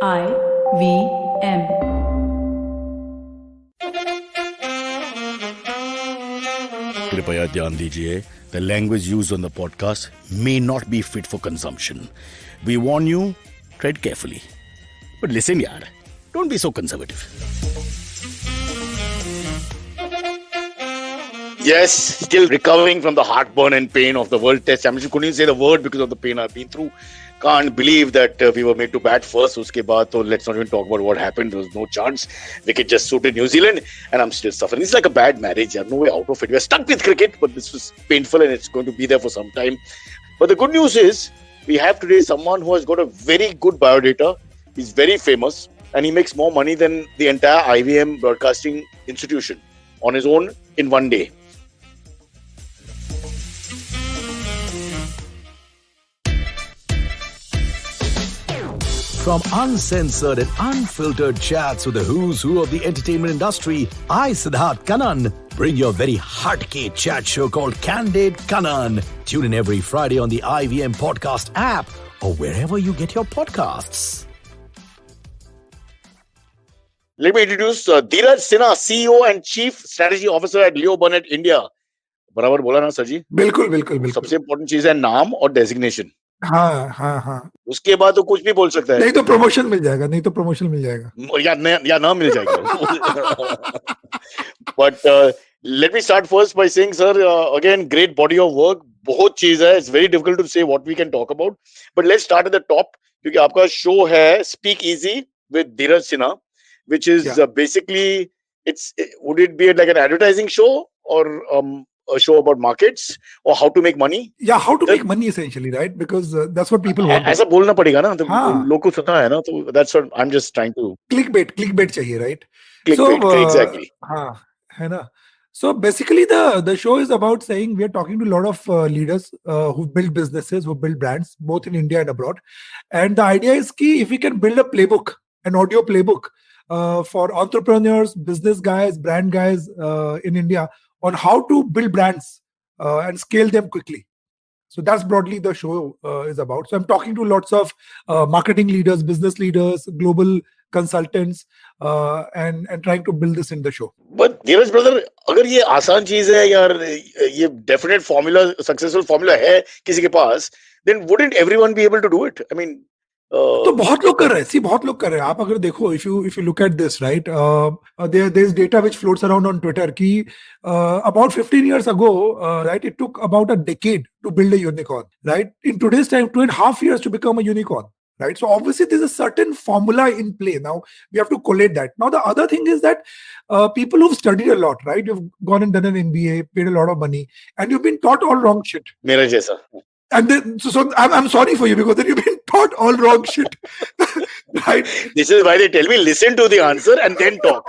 IVM. कृपया ध्यान दीजिए, the language used on the podcast may not be fit for consumption. We warn you, tread carefully. But listen yaar, don't be so conservative. Yes, still recovering from the heartburn and pain of the World Test Championship. Couldn't even say the word because of the pain I've been through. Can't believe that we were made to bat first. Uske baad, so let's not even talk about what happened. There was no chance. Wicket just suited New Zealand, and I'm still suffering. It's like a bad marriage. You have no way out of it. We're stuck with cricket, but this was painful, and it's going to be there for some time. But the good news is, we have today someone who has got a very good biodata. He's very famous, and he makes more money than the entire IVM Broadcasting Institution on his own in one day. From uncensored and unfiltered chats with the who's who of the entertainment industry, I, Siddharth Kannan, bring you a very heartcake chat show called Candid Kannan. Tune in every Friday on the IVM Podcast app or wherever you get your podcasts. Let me introduce Dheeraj Sinha, CEO and Chief Strategy Officer at Leo Burnett India. बराबर बोला ना sir जी? बिल्कुल बिल्कुल बिल्कुल सबसे important चीज है नाम और डेजिग्नेशन. हाँ हाँ हाँ. उसके बाद तो कुछ भी बोल सकता है. नहीं तो प्रमोशन मिल जाएगा, नहीं तो प्रमोशन मिल जाएगा. या ना मिल जाएगा. But let me start first by saying, sir, again, great body of work. बहुत चीज है. It's very difficult to say what we can talk about. But let's start at the top, क्योंकि आपका शो है Speak Easy with Dheeraj Sinha, which is basically, would it be like an advertising show or a show about markets or how to make money? Yeah, how to make money essentially, right? Because that's what people want. ऐसा बोलना पड़ेगा ना, तो हाँ. लोग को सुना है ना, तो that's what I'm just trying to. Clickbait चाहिए, right? Clickbait, exactly. हाँ, है ना. So basically, the show is about saying we are talking to a lot of leaders who build businesses, who build brands, both in India and abroad. And the idea is कि if we can build a playbook, an audio playbook for entrepreneurs, business guys, brand guys in India on how to build brands and scale them quickly. So that's broadly the show is about. So I'm talking to lots of marketing leaders, business leaders, global consultants, and trying to build this in the show. But Dheeraj brother, अगर ये आसान चीज है यार, ये definite formula, successful formula है किसी के पास, then wouldn't everyone be able to do it? I mean, तो बहुत लोग कर रहे हैं. बहुत लोग कर रहे हैं. आप अगर देखो, if you look at this, right, there's data which floats around on Twitter कि about 15 years ago, right, it took about a decade to build a unicorn, right? In today's time, 2.5 years to become a unicorn, right? So obviously there's a certain formula in play. Now we have to collate that. Now the other thing is that people who've studied a lot, right, you've gone and done an MBA, paid a lot of money, and you've been taught all wrong shit. मेरा जैसा. And then, so I'm sorry for you because then you've been taught all wrong shit, right? This is why they tell me listen to the answer and then talk.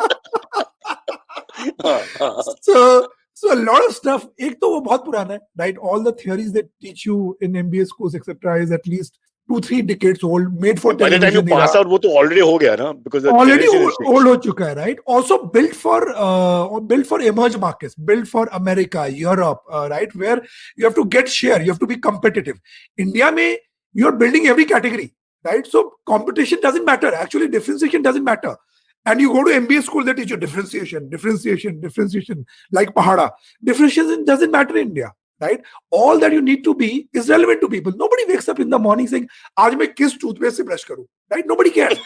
So a lot of stuff. एक तो वो बहुत पुराना है, right? All the theories that teach you in MBA schools, etc., is at least 2-3 decades old, made for By the time you pass out, वो तो already हो गया ना, because already old हो चुका है, right? Also built for emerging markets, built for America, Europe, right? Where you have to get share, you have to be competitive. India में you're building every category, right? So competition doesn't matter. Actually, differentiation doesn't matter. And you go to MBA school, they teach you differentiation, like Pahada. Differentiation doesn't matter in India. Right? All that you need to be is relevant to people. Nobody wakes up in the morning saying, "Aaj main kis toothpaste se brush karu?" Right? Nobody cares.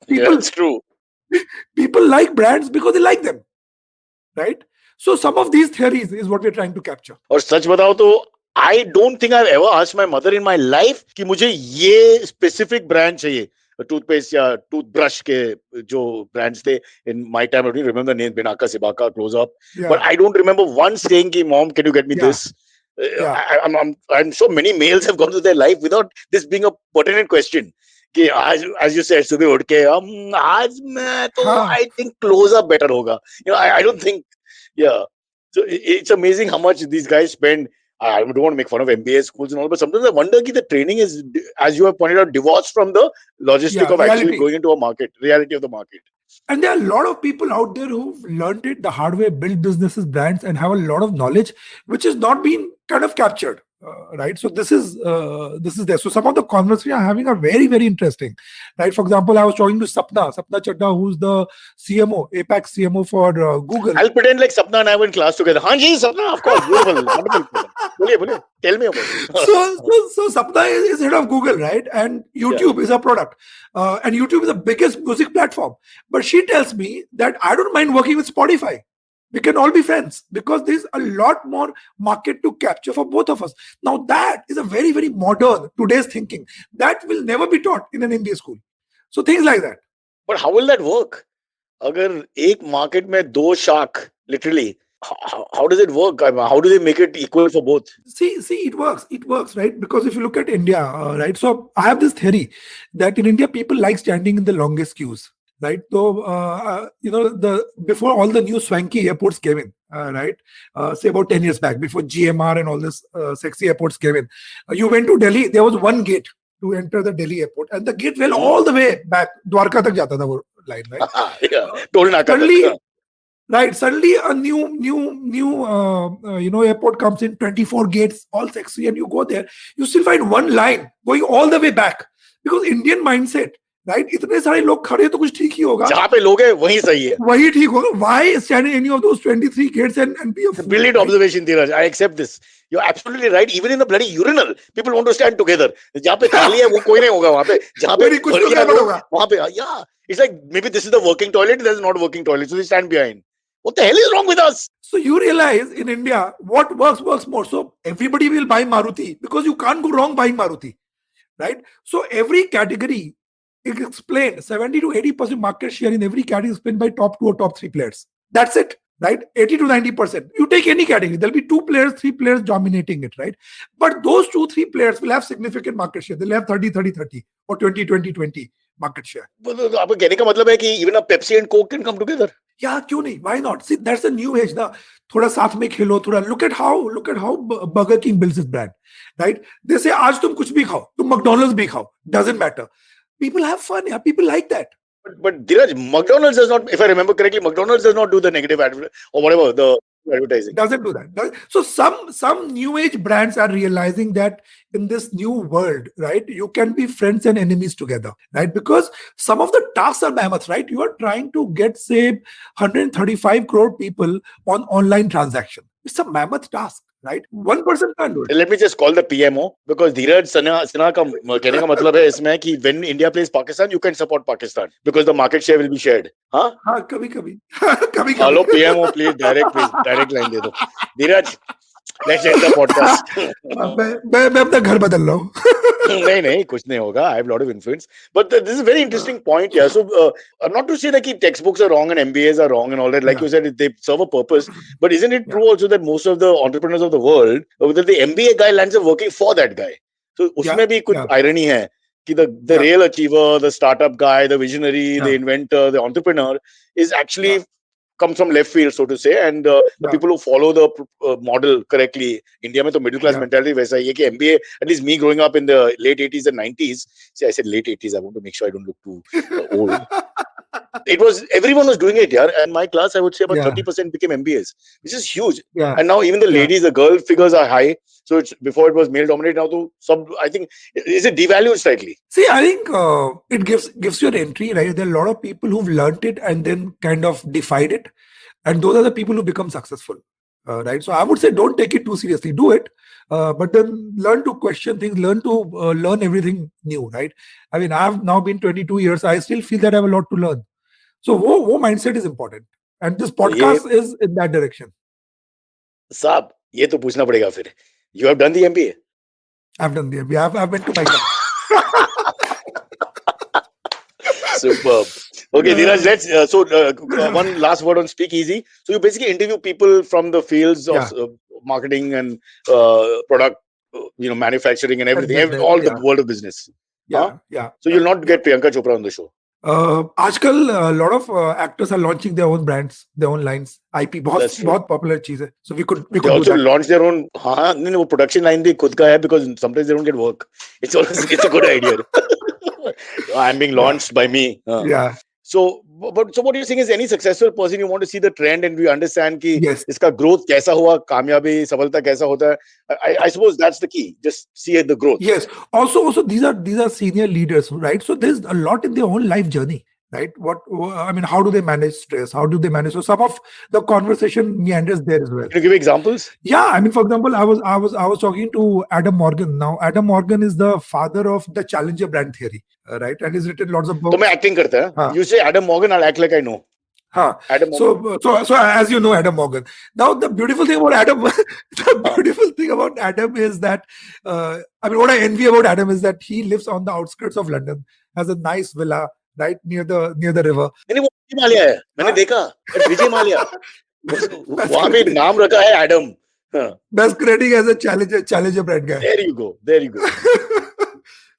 People, it's true. People like brands because they like them. Right? So some of these theories is what we're trying to capture. और सच बताओ तो I don't think I've ever asked my mother in my life कि मुझे ये specific brand चाहिए. Toothpaste या toothbrush के जो ब्रांड्स थे in my time, I don't remember the name, Binaka, Sibaka, Close Up, but I don't remember once saying कि mom, can you get me this? I'm sure many males have gone through their life without this being a pertinent question. कि आज, as you said, सुबह उठ के आज मैं तो I think Close Up better होगा. You know, I don't think, so it's amazing how much these guys spend. I don't want to make fun of MBA schools and all, but sometimes I wonder that the training is, as you have pointed out, divorced from the logistic of reality. Actually going into a market, reality of the market. And there are a lot of people out there who've learned it the hard way, build businesses, brands, and have a lot of knowledge, which has not been kind of captured, right? So this is there. So some of the conversations I'm having are very, very interesting, right? For example, I was talking to Sapna Chadda, who's the CMO, APAC CMO for Google. I'll pretend like Sapna and I were in class together. हाँ जी, Sapna, of course, beautiful, wonderful. बोलिए, tell me about it. So Sapna is head of Google, right? And YouTube is a product, and YouTube is the biggest music platform. But she tells me that I don't mind working with Spotify. We can all be friends because there's a lot more market to capture for both of us. Now that is a very, very modern today's thinking that will never be taught in an MBA school. So things like that. But how will that work? अगर एक market में दो shark, literally, how does it work? How do they make it equal for both? See, it works, right? Because if you look at India, right? So I have this theory that in India, people like standing in the longest queues, right? So, before all the new swanky airports came in, right? Say about 10 years back, before GMR and all this sexy airports came in, you went to Delhi, there was one gate to enter the Delhi airport, and the gate went all the way back. Dwarka tak jata tha wo line, right? Toll naka. Right, suddenly a new airport comes in, 24 gates, all sexy, and you go there, you still find one line going all the way back because Indian mindset, right? इतने सारे लोग खड़े तो कुछ ठीक ही होगा. जहाँ पे लोग हैं वहीं सही है. वहीं ठीक होगा. Why stand in any of those 23 gates and be a fool? Brilliant observation, Dheeraj. I accept this. You're absolutely right. Even in the bloody urinal, people want to stand together. जहाँ पे खाली है वो कोई नहीं होगा वहाँ पे. जहाँ पे कुछ तो गड़बड़ होगा. वहाँ पे, yeah. It's like maybe this is the working toilet. There's not working toilet, so they stand behind. What the hell is wrong with us? So you realize in India, what works more. So everybody will buy Maruti because you can't go wrong buying Maruti, right? So every category is explained, 70 to 80% market share in every category is explained by top 2 or top 3 players. That's it, right? 80 to 90%. You take any category, there'll be 2 players, 3 players dominating it, right? But those 2-3 players will have significant market share. They'll have 30-30-30 or 20-20-20 market share. आपको कहने का मतलब है कि even a Pepsi and Coke can come together. Yeah, क्यों नहीं? Why not? See, that's a new age ना. थोड़ा साथ में खेलो, थोड़ा look at how Burger King builds its brand, right? They say आज तुम कुछ भी खाओ, तुम McDonald's भी खाओ, doesn't matter. People have fun, yeah. People like that. But Dheeraj, McDonald's does not, if I remember correctly, McDonald's does not do the negative or whatever the advertising. Doesn't do that. So some new age brands are realizing that in this new world, right, you can be friends and enemies together, right? Because some of the tasks are mammoths, right? You are trying to get, say, 135 crore people on online transaction. It's a mammoth task, right? One person can't do it. Let me just call the PMO because Dheeraj Sinha का कहने का मतलब है इसमें कि when India plays Pakistan, you can support Pakistan because the market share will be shared. हाँ? हाँ, कभी. Hello PMO, please direct line दे दो. Dheeraj, let's end the podcast. मैं अपना घर बदल रहा हूँ. नहीं कुछ नहीं होगा. I have a lot of influence, but this is a very interesting point. Yeah, so not to say that textbooks are wrong and MBAs are wrong and all that. Like you said, they serve a purpose. But isn't it true also that most of the entrepreneurs of the world, that the MBA guy lands up working for that guy? So उसमें भी कुछ irony है कि the real achiever, the startup guy, the visionary, the inventor, the entrepreneur is actually comes from left field, so to say, and the people who follow the model correctly. India में तो middle class mentality वैसा ही है कि MBA, at least me growing up in the late 80s and 90s, see I said late 80s, I want to make sure I don't look too old. Everyone was doing it, yeah. And my class, I would say about 30% became MBAs, which is huge. Yeah. And now even the ladies, the girl figures are high. So before it was male dominated, now to I think, is it devalued slightly? See, I think it gives you an entry, right? There are a lot of people who've learned it and then kind of defied it. And those are the people who become successful, right? So I would say don't take it too seriously. Do it. But then learn to question things, learn to learn everything new, right? I mean, I've now been 22 years. I still feel that I have a lot to learn. So वो mindset is important. And this podcast is in that direction. साहब, ये तो पूछना पड़ेगा फिर. You have done the MBA? I've done the MBA. I've been to my class. Superb. Okay, Dheeraj, let's one last word on Speakeasy. So you basically interview people from the fields of marketing and product, manufacturing and everything, all the world of business. Yeah. So you'll not get Priyanka Chopra on the show. आजकल a lot of actors are launching their own brands, their own lines. IP बहुत popular चीज है. So we could also launch their own. हाँ, नहीं वो production line भी खुद का है because sometimes they don't get work. It's a good idea. I'm being launched by me. So, so what you're saying is any successful person, you want to see the trend and we understand कि Yes. इसका growth कैसा हुआ, कामयाबी, सफलता कैसा होता है. I suppose that's the key. Just see the growth. Yes. Also, these are senior leaders, right? So there's a lot in their own life journey, right? I mean, how do they manage stress? How do they manage? So some of the conversation meanders there as well. Can you give examples? Yeah, I mean, for example, I was talking to Adam Morgan. Now, Adam Morgan is the father of the Challenger brand theory, right? And he's written lots of books. तो मैं acting करता है. हाँ. You say Adam Morgan, I'll act like I know. Huh. Adam Morgan. So as you know, Adam Morgan. Now the beautiful thing about Adam, is that I mean, what I envy about Adam is that he lives on the outskirts of London, has a nice villa right near the river. नहीं वो विजय माल्या है. मैंने देखा. विजय माल्या. वहाँ पे नाम रखा है Adam. Masquerading as a challenger brand guy. There you go.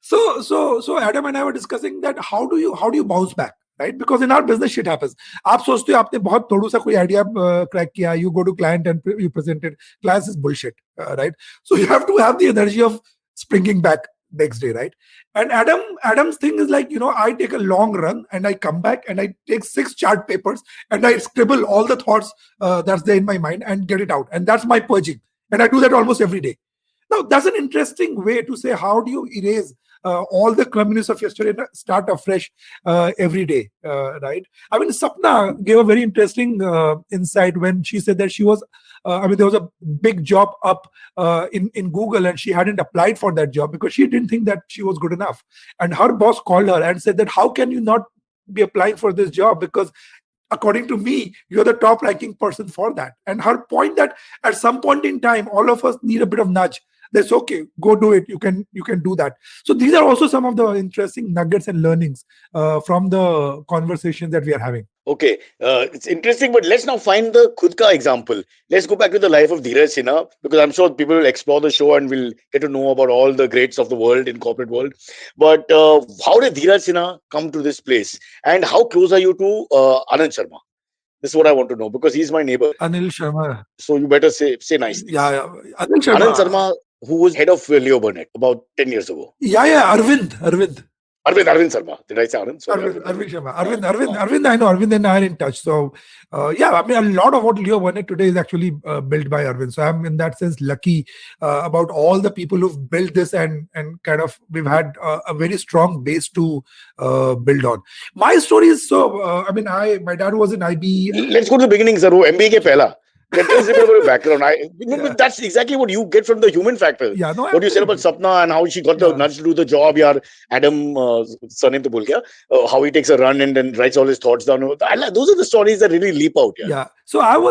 So Adam and I were discussing that how do you bounce back, right? Because in our business shit happens. आप सोचते हो आपने बहुत थोड़ा सा कोई idea crack किया, you go to client and you present it. Clients is bullshit, right? So you have to have the energy of springing back next day, right? And Adam's thing is like, I take a long run and I come back and I take 6 chart papers and I scribble all the thoughts that's there in my mind and get it out. And that's my purging. And I do that almost every day. Now, that's an interesting way to say, how do you erase all the clumsiness of yesterday and start afresh every day, right? I mean, Sapna gave a very interesting insight when she said that she was, there was a big job up in Google and she hadn't applied for that job because she didn't think that she was good enough. And her boss called her and said that, how can you not be applying for this job? Because according to me, you're the top ranking person for that. And her point that at some point in time, all of us need a bit of nudge. That's okay. Go do it. You can do that. So these are also some of the interesting nuggets and learnings from the conversations that we are having. Okay, it's interesting, but let's now find the khud ka example. Let's go back to the life of Dheeraj Sinha, because I'm sure people will explore the show and will get to know about all the greats of the world in corporate world. But how did Dheeraj Sinha come to this place? And how close are you to Anand Sharma? This is what I want to know, because he's my neighbor. Anil Sharma. So you better say nice things. Yeah. Anand Sharma, who was head of Leo Burnett about 10 years ago. Yeah, Arvind Sharma. Did I say Arvind? Sorry, Arvind Sharma. Arvind, I know. Arvind and I are in touch. So, I mean, a lot of what Leo Burnett today is actually built by Arvind. So I'm in that sense lucky about all the people who've built this and kind of we've had a very strong base to build on. My story is my dad was in IB. Let's go to the beginning, sir. MBA ke pehla. Tell us a bit about your background. But that's exactly what you get from the human factor. Yeah, no, what you said about Sapna and how she got the nudge to do the job. Yaar, Adam, surname to bhul gaya. How he takes a run and then writes all his thoughts down. Those are the stories that really leap out. Yeah. So I have.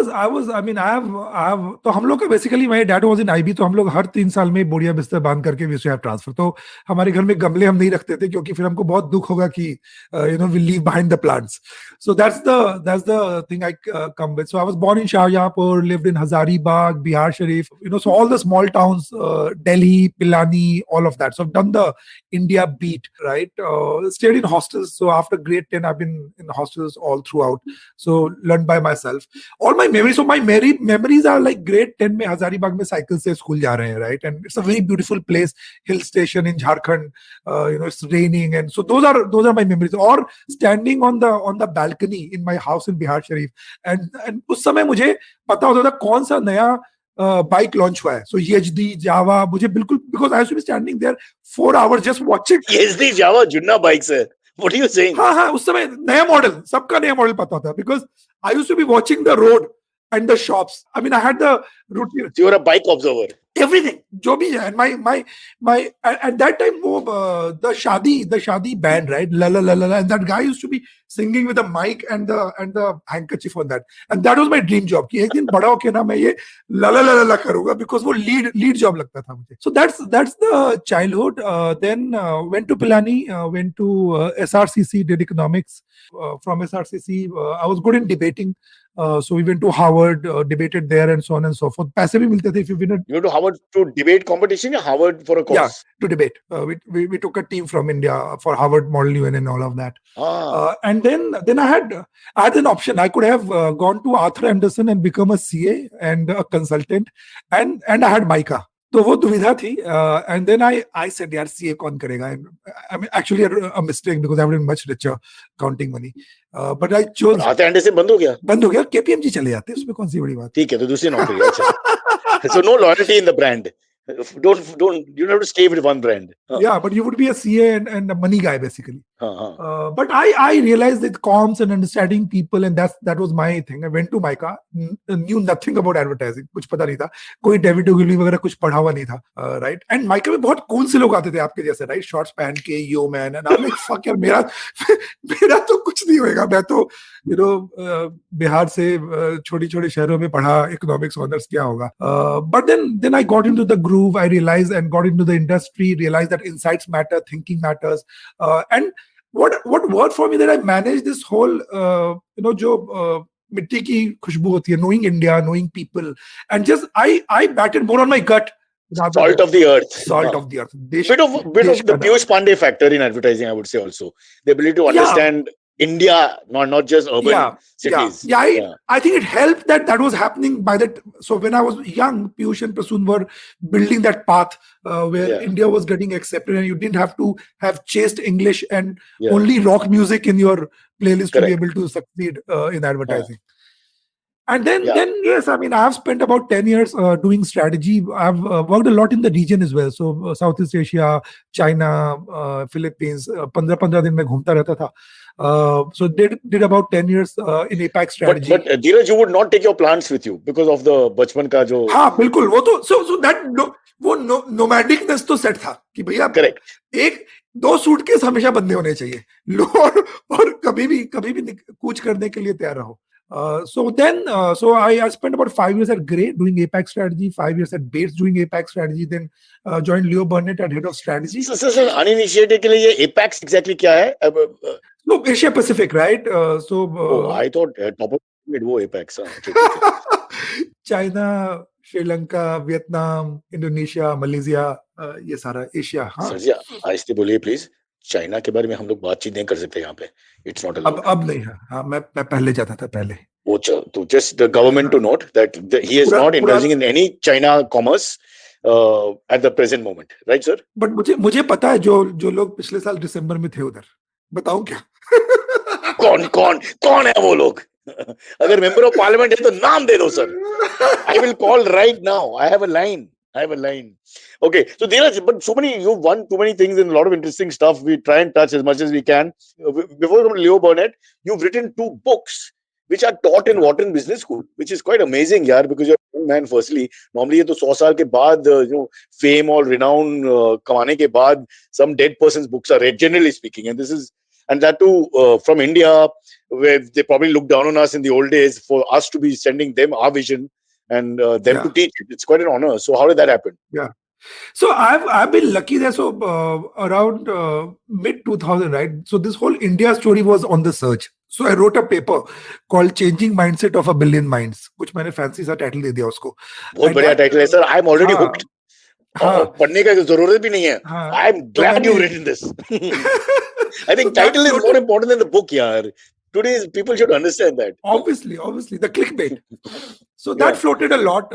तो हम लोग का basically my dad was in IB. तो हम लोग हर 3 साल में बोरिया बिस्तर बांध करके we used to have transfer. तो हमारे घर में गमले हम नहीं रखते थे क्योंकि फिर हमको बहुत दुख होगा कि we leave behind the plants. So that's the thing I come with. So I was born in Shahjahanpur, lived in Hazaribagh, Bihar Sharif. So all the small towns, Delhi, Pilani, all of that. So I've done the India beat, right? Stayed in hostels. So after grade 10, I've been in hostels all throughout. So learned by myself. All my memories. So my memories are like grade 10 में Hazaribagh में cycle से school जा रहे हैं, right? And it's a very beautiful place, hill station in Jharkhand. It's raining, and so those are my memories. Or standing on the balcony in my house in Bihar Sharif, and उस समय मुझे पता होता था कौन सा नया bike launch हुआ है. So EHD, Java, मुझे बिल्कुल, because I used to be standing there 4 hours just watching. EHD, Java, जुन्ना बाइक्स है. What are you saying? हाँ, उस समय नया मॉडल, सबका नया मॉडल पता था, because I used to be watching the road and the shops. I mean, I had the routine. So you were a bike observer. Everything, जो भी है, and my at that time the shadi band, right, la la la la, and that guy used to be singing with a mic and the handkerchief on that, and that was my dream job कि एक दिन बड़ा होके ना मैं ये la la la la करूँगा, because वो lead job लगता था मुझे. So that's the childhood. Then went to Pilani, went to SRCC, did economics. From SRCC, I was good in debating. So we went to Harvard, debated there, and so on and so forth. पैसे भी मिलते थे if you win it. You went to Harvard to debate competition or Harvard for a course? Yeah, to debate. We took a team from India for Harvard Model UN and all of that. And then I had an option. I could have gone to Arthur Andersen and become a CA and a consultant, and I had MICA. तो वो दुविधा थी and then I said यार CA कौन करेगा I mean actually a mistake because I would been much richer counting money but I और chose आते अंडे से बंद हो गया, बंद हो गया केपीएमजी चले जाते उसमें कौन सी बड़ी बात ठीक है, तो दूसरी नौकरी है, अच्छा। So no loyalty in the brand. Don't you don't have to stay with one brand. हाँ, yeah but you would be a CA and a money guy basically हाँ, हाँ, but I realized that comms and understanding people and that was my thing. I went to Mica, knew nothing about advertising, कुछ पता नहीं था, कोई David Ogilvy वगैरह कुछ पढ़ा हुआ नहीं था, राइट एंड माइका में बहुत कूल से लोग आते थे आपके जैसे, राइट, शॉर्ट्स पहन के yo man and I am like fuck यार मेरा मेरा तो कुछ नहीं होएगा, मैं तो यू नो बिहार से छोटी छोटी शहरों में पढ़ा, इकोनॉमिक्स ऑनर्स क्या होगा, but then I got into the groove, I realise and got into the industry, realise that insights matter, thinking matters, and what worked for me that I managed this whole जो मिट्टी की खुशबू होती है, knowing India, knowing people, and just I batted more on my gut. salt of the earth. Salt हाँ. of the earth. Desh, Bit of desh the ka Piyush Pandey factor in advertising, I would say also. The ability to understand India, not just urban cities. I think it helped that was happening by that. So when I was young, Piyush and Prasoon were building that path where India was getting accepted, and you didn't have to have chased English and only rock music in your playlist to be able to succeed in advertising. And then yes, I mean, I have spent about 10 years doing strategy. I've worked a lot in the region as well. So Southeast Asia, China, Philippines, 15 दिन में घूमता रहता था. So did about 10 years in APAC strategy. But Dheeraj, you would not take your plants with you because of the बचपन का जो. हाँ बिल्कुल, वो तो so that वो nomadicness तो सेट था कि भैया एक 2 सूटकेस हमेशा बंदे होने चाहिए, लो और कभी भी कूच करने के लिए तैयार रहो. So I spent about 5 years at Grey doing APAC strategy, 5 years at Bates doing APAC strategy, then joined Leo Burnett at head of strategy. So uninitiated के लिए ये APAC exactly क्या है? No, Asia Pacific, right? I thought top of it वो APAC सा. China, Sri Lanka, Vietnam, Indonesia, Malaysia, ये सारा Asia. हाँ सर जी आहिस्ते बोलिए प्लीज, चाइना के बारे में हम लोग बातचीत नहीं कर सकते यहाँ पे, इट्स नॉट अलाउड. अब नहीं है. हाँ मैं पहले जाता था पहले. वो तो just the government to note that he is not investing in any China commerce at the present moment, right sir? But मुझे पता है जो लोग पिछले साल दिसंबर में थे उधर, बताऊं क्या? कौन है वो लोग? अगर मेंबर ऑफ पार्लियामेंट है तो नाम दे दो sir. I will call right now. I have a line. Okay, so Dheeraj, but you've won too many things and a lot of interesting stuff. We try and touch as much as we can. Before Leo Burnett, you've written 2 books which are taught in Wharton Business School, which is quite amazing, yaar, because you're a young man. Firstly, normally ये तो 100 साल के बाद fame or renown कमाने के बाद some dead person's books are read, generally speaking, and that too from India, where they probably looked down on us in the old days, for us to be sending them our vision and them to teach it. It's quite an honor. So how did that happen? Yeah. So I've been lucky there. So around mid 2000, right? So this whole India story was on the surge. So I wrote a paper called Changing Mindset of a Billion Minds. कुछ मैंने fancy सा title दे दिया उसको. बहुत बढ़िया title है sir. I'm already hooked. पढ़ने का जरूरत भी नहीं है. I'm glad you've written this. I think title is more important than the book, yaar. Today's people should understand that. Obviously, the clickbait. So that floated a lot,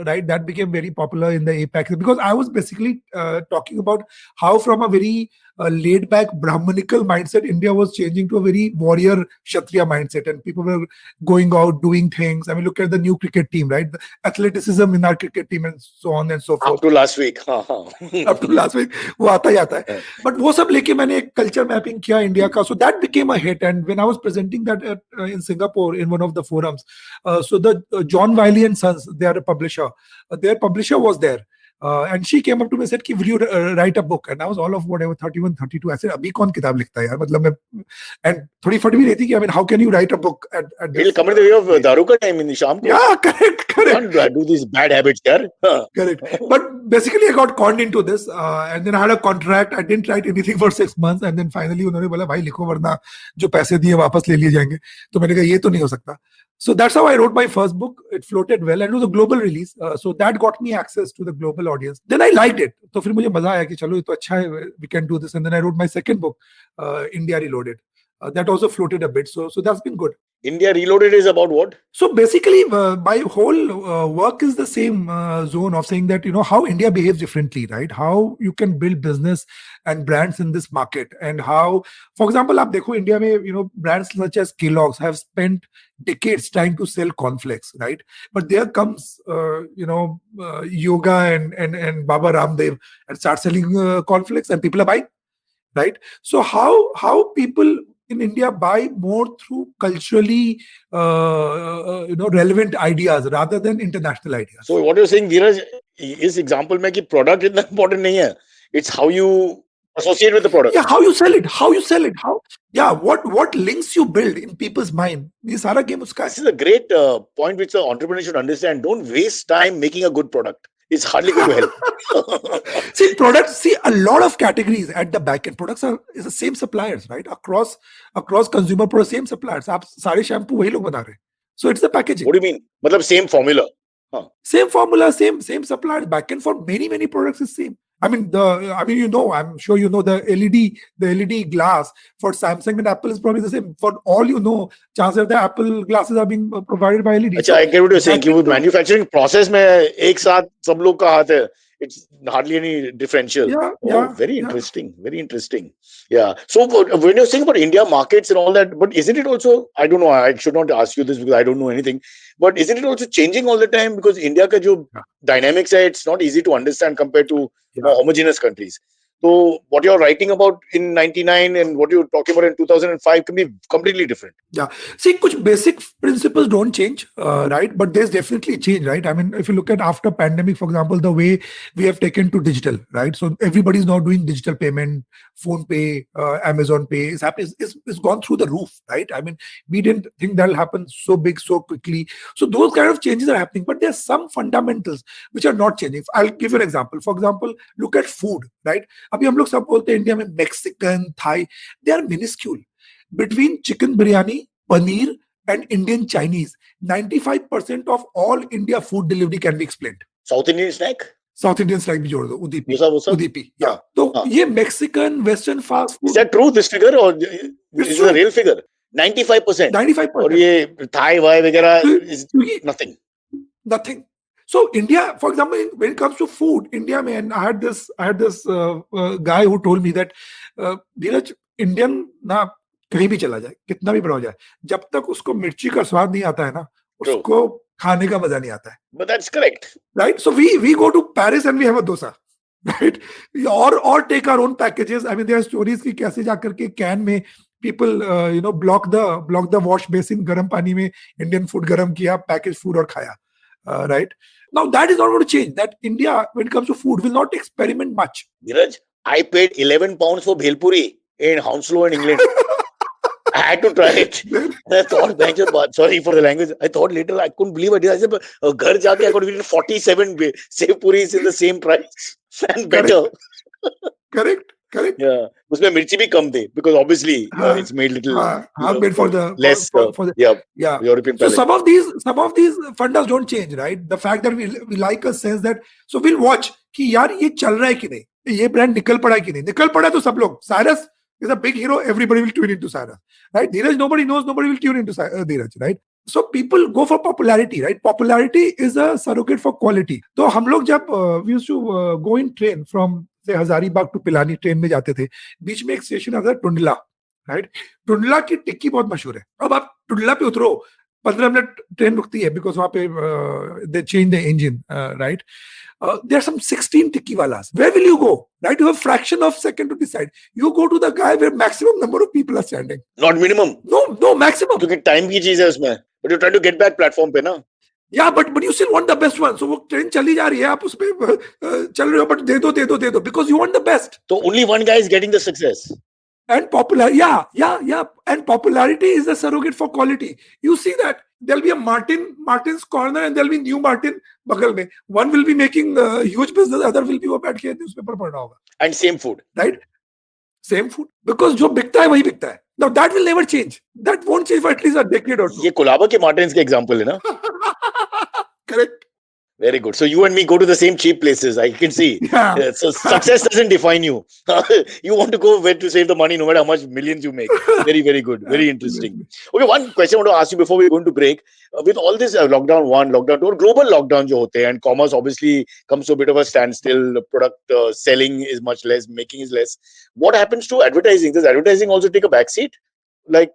right? That became very popular in the APAC because I was basically talking about how from a very laid-back Brahmanical mindset, India was changing to a very warrior Kshatriya mindset, and people were going out doing things. I mean, look at the new cricket team, right? The athleticism in our cricket team, and so on and so forth. Up to last week, up to last week, वो आता ही आता है. But वो सब लेके मैंने एक culture mapping किया India का, so that became a hit. And when I was presenting that in Singapore in one of the forums, so the John Wiley and Sons, they are a publisher. Their publisher was there. And she came up to me and said, will you write a book? And I was all of whatever, 31, 32. I said, abhi kaun kitab likhta hai yaar? Matlab and thodi fati bhi rehti ki, I mean, how can you write a book at It'll come in the way of daru ka time in the sham ko. Yeah, correct. Don't do these bad habits yaar. Correct. But basically I got conned into this and then I had a contract. I didn't write anything for 6 months and then finally उन्होंने बोला भाई लिखो वरना जो पैसे दिए वापस ले लिए जाएंगे. तो मैंने कहा ये तो नहीं हो सकता. So that's how I wrote my first book. It floated well and it was a global release. So that got me access to the global audience. Then I liked it. तो फिर मुझे मजा आया कि चलो ये तो अच्छा है, we can do this. And then I wrote my second book, India Reloaded. That also floated a bit. So that's been good. India Reloaded is about what? So basically, my whole work is the same zone of saying that, how India behaves differently, right? How you can build business and brands in this market, and how, for example, आप देखो India में, brands such as Kellogg's have spent decades trying to sell cornflakes, right? But there comes, Yoga and Baba Ramdev and start selling cornflakes, and people are buying, right? So how people in India buy more through culturally relevant ideas rather than international ideas. So what you're saying, Dheeraj, is example में कि product इतना important नहीं है. It's how you associate with the product. Yeah, how you sell it, what links you build in people's mind. ये सारा game उसका है. This is a great point which the entrepreneur should understand. Don't waste time making a good product. It's hardly going to help. See, a lot of categories at the back end. Products is the same suppliers, right? Across consumer products, same suppliers. आप सारे shampoo वही लोग बना रहे हैं. So it's the packaging. What do you mean? मतलब same formula. Same formula, same suppliers. Back end for many products is same. I'm sure you know the LED glass for Samsung and Apple is probably the same. For all you know, chances of the Apple glasses are being provided by LED. अच्छा, I get what you're saying. कि वो manufacturing process में एक साथ सब लोग का हाथ है. It's hardly any differential. Very interesting. Very interesting. Yeah. So when you're saying about India markets and all that, but isn't it also, I don't know, I should not ask you this because I don't know anything, but isn't it also changing all the time? Because India ka jo dynamics hai, it's not easy to understand compared to homogeneous countries. So what you're writing about in 99 and what you're talking about in 2005 can be completely different. Yeah. See, kuch basic principles don't change, right? But there's definitely change, right? I mean, if you look at after pandemic, for example, the way we have taken to digital, right? So everybody's now doing digital payment, Phone Pay, Amazon Pay is gone through the roof, right? I mean, we didn't think that'll happen so big, so quickly. So those kind of changes are happening, but there's some fundamentals which are not changing. I'll give you an example. For example, look at food, right? अभी हम लोग सब बोलते हैं India में Mexican, Thai, they are minuscule. Between chicken biryani, paneer, and Indian Chinese, 95% of all India food delivery can be explained. South Indian snack? South Indian snack भी जोड़ दो, उदीपी. उदीपी, yeah. तो ये Mexican, Western fast food. Is that true, this figure, or is it a real figure? 95%. 95%. और ये Thai वगैरह is nothing. Nothing. So India, for example, when it comes to food, India, man, I had this guy who told me that Dheeraj, Indian ना कहीं भी चला जाए, कितना भी बड़ा हो जाए, जब तक उसको मिर्ची का स्वाद नहीं आता है ना, उसको खाने का मजा नहीं आता है. But that's correct, right? So we go to Paris and we have a dosa, right? Or take our own packages. I mean, there are stories कि कैसे जाकर के can में people block the wash basin, garam pani में Indian food garam किया, packaged food और खाया, right? Now that is not going to change. That India, when it comes to food, will not experiment much. Dheeraj, I paid 11 pounds for bhelpuri in Hounslow in England. I had to try it. I thought, sorry for the language. I thought later I couldn't believe it. I said, ghar jaake I could have eaten 47 sev puris in the same price and better. Correct. Yeah, उसमें मिर्ची भी कम थे because obviously it's made little made for the less for the European so palate. some of these fundas don't change, right? The fact that we like a sense that so we'll watch कि यार ये चल रहा है कि नहीं, ये brand निकल पड़ा है कि नहीं, निकल पड़ा तो सब लोग. Cyrus is a big hero, everybody will tune into Cyrus, right? Dheeraj, nobody will tune into Dheeraj, right? So people go for popularity, right? Popularity is a surrogate for quality. तो हम लोग जब we used to go in train from से Hazaribagh to Pilani train में जाते थे, बीच में एक स्टेशन आता है टुंडला, राइट? टुंडला की टिक्की बहुत मशहूर है. अब आप टुंडला पे उतरो, 15 मिनट ट्रेन रुकती है बिकॉज वहां पे दे change the engine, right? There are some 16 tikki walas. Where will you go? Right? You have a fraction of second to decide. You go to the guy where maximum number of people are standing. Not minimum. No, maximum. क्योंकि time की चीज है उसमें. But you try to get back platform पे ना. Yeah, but you still want the best one. So वो train चली जा रही है, आप उसपे चल रहे हो, but दे दो because you want the best. So only one guy is getting the success. And and popularity is the surrogate for quality. You see that there'll be a Martin's corner and there'll be new Martin बगल में. One will be making huge business, other will be वो बैठ के newspaper पढ़ रहा होगा. And same food. Right? Same food. Because जो बिकता है वही बिकता है. Now that will never change. That won't change for at least a decade or two. ये कोलाबा के Martin's के example है ना? Correct. Very good. So you and me go to the same cheap places. I can see. Yeah. So success doesn't define you. You want to go where to save the money, no matter how much millions you make. Very, very good. Very interesting. Absolutely. Okay, one question I want to ask you before we go into break. With all this lockdown one, lockdown two, or global lockdown jo hote hain, and commerce obviously comes to a bit of a standstill. The product selling is much less, making is less. What happens to advertising? Does advertising also take a backseat? Like,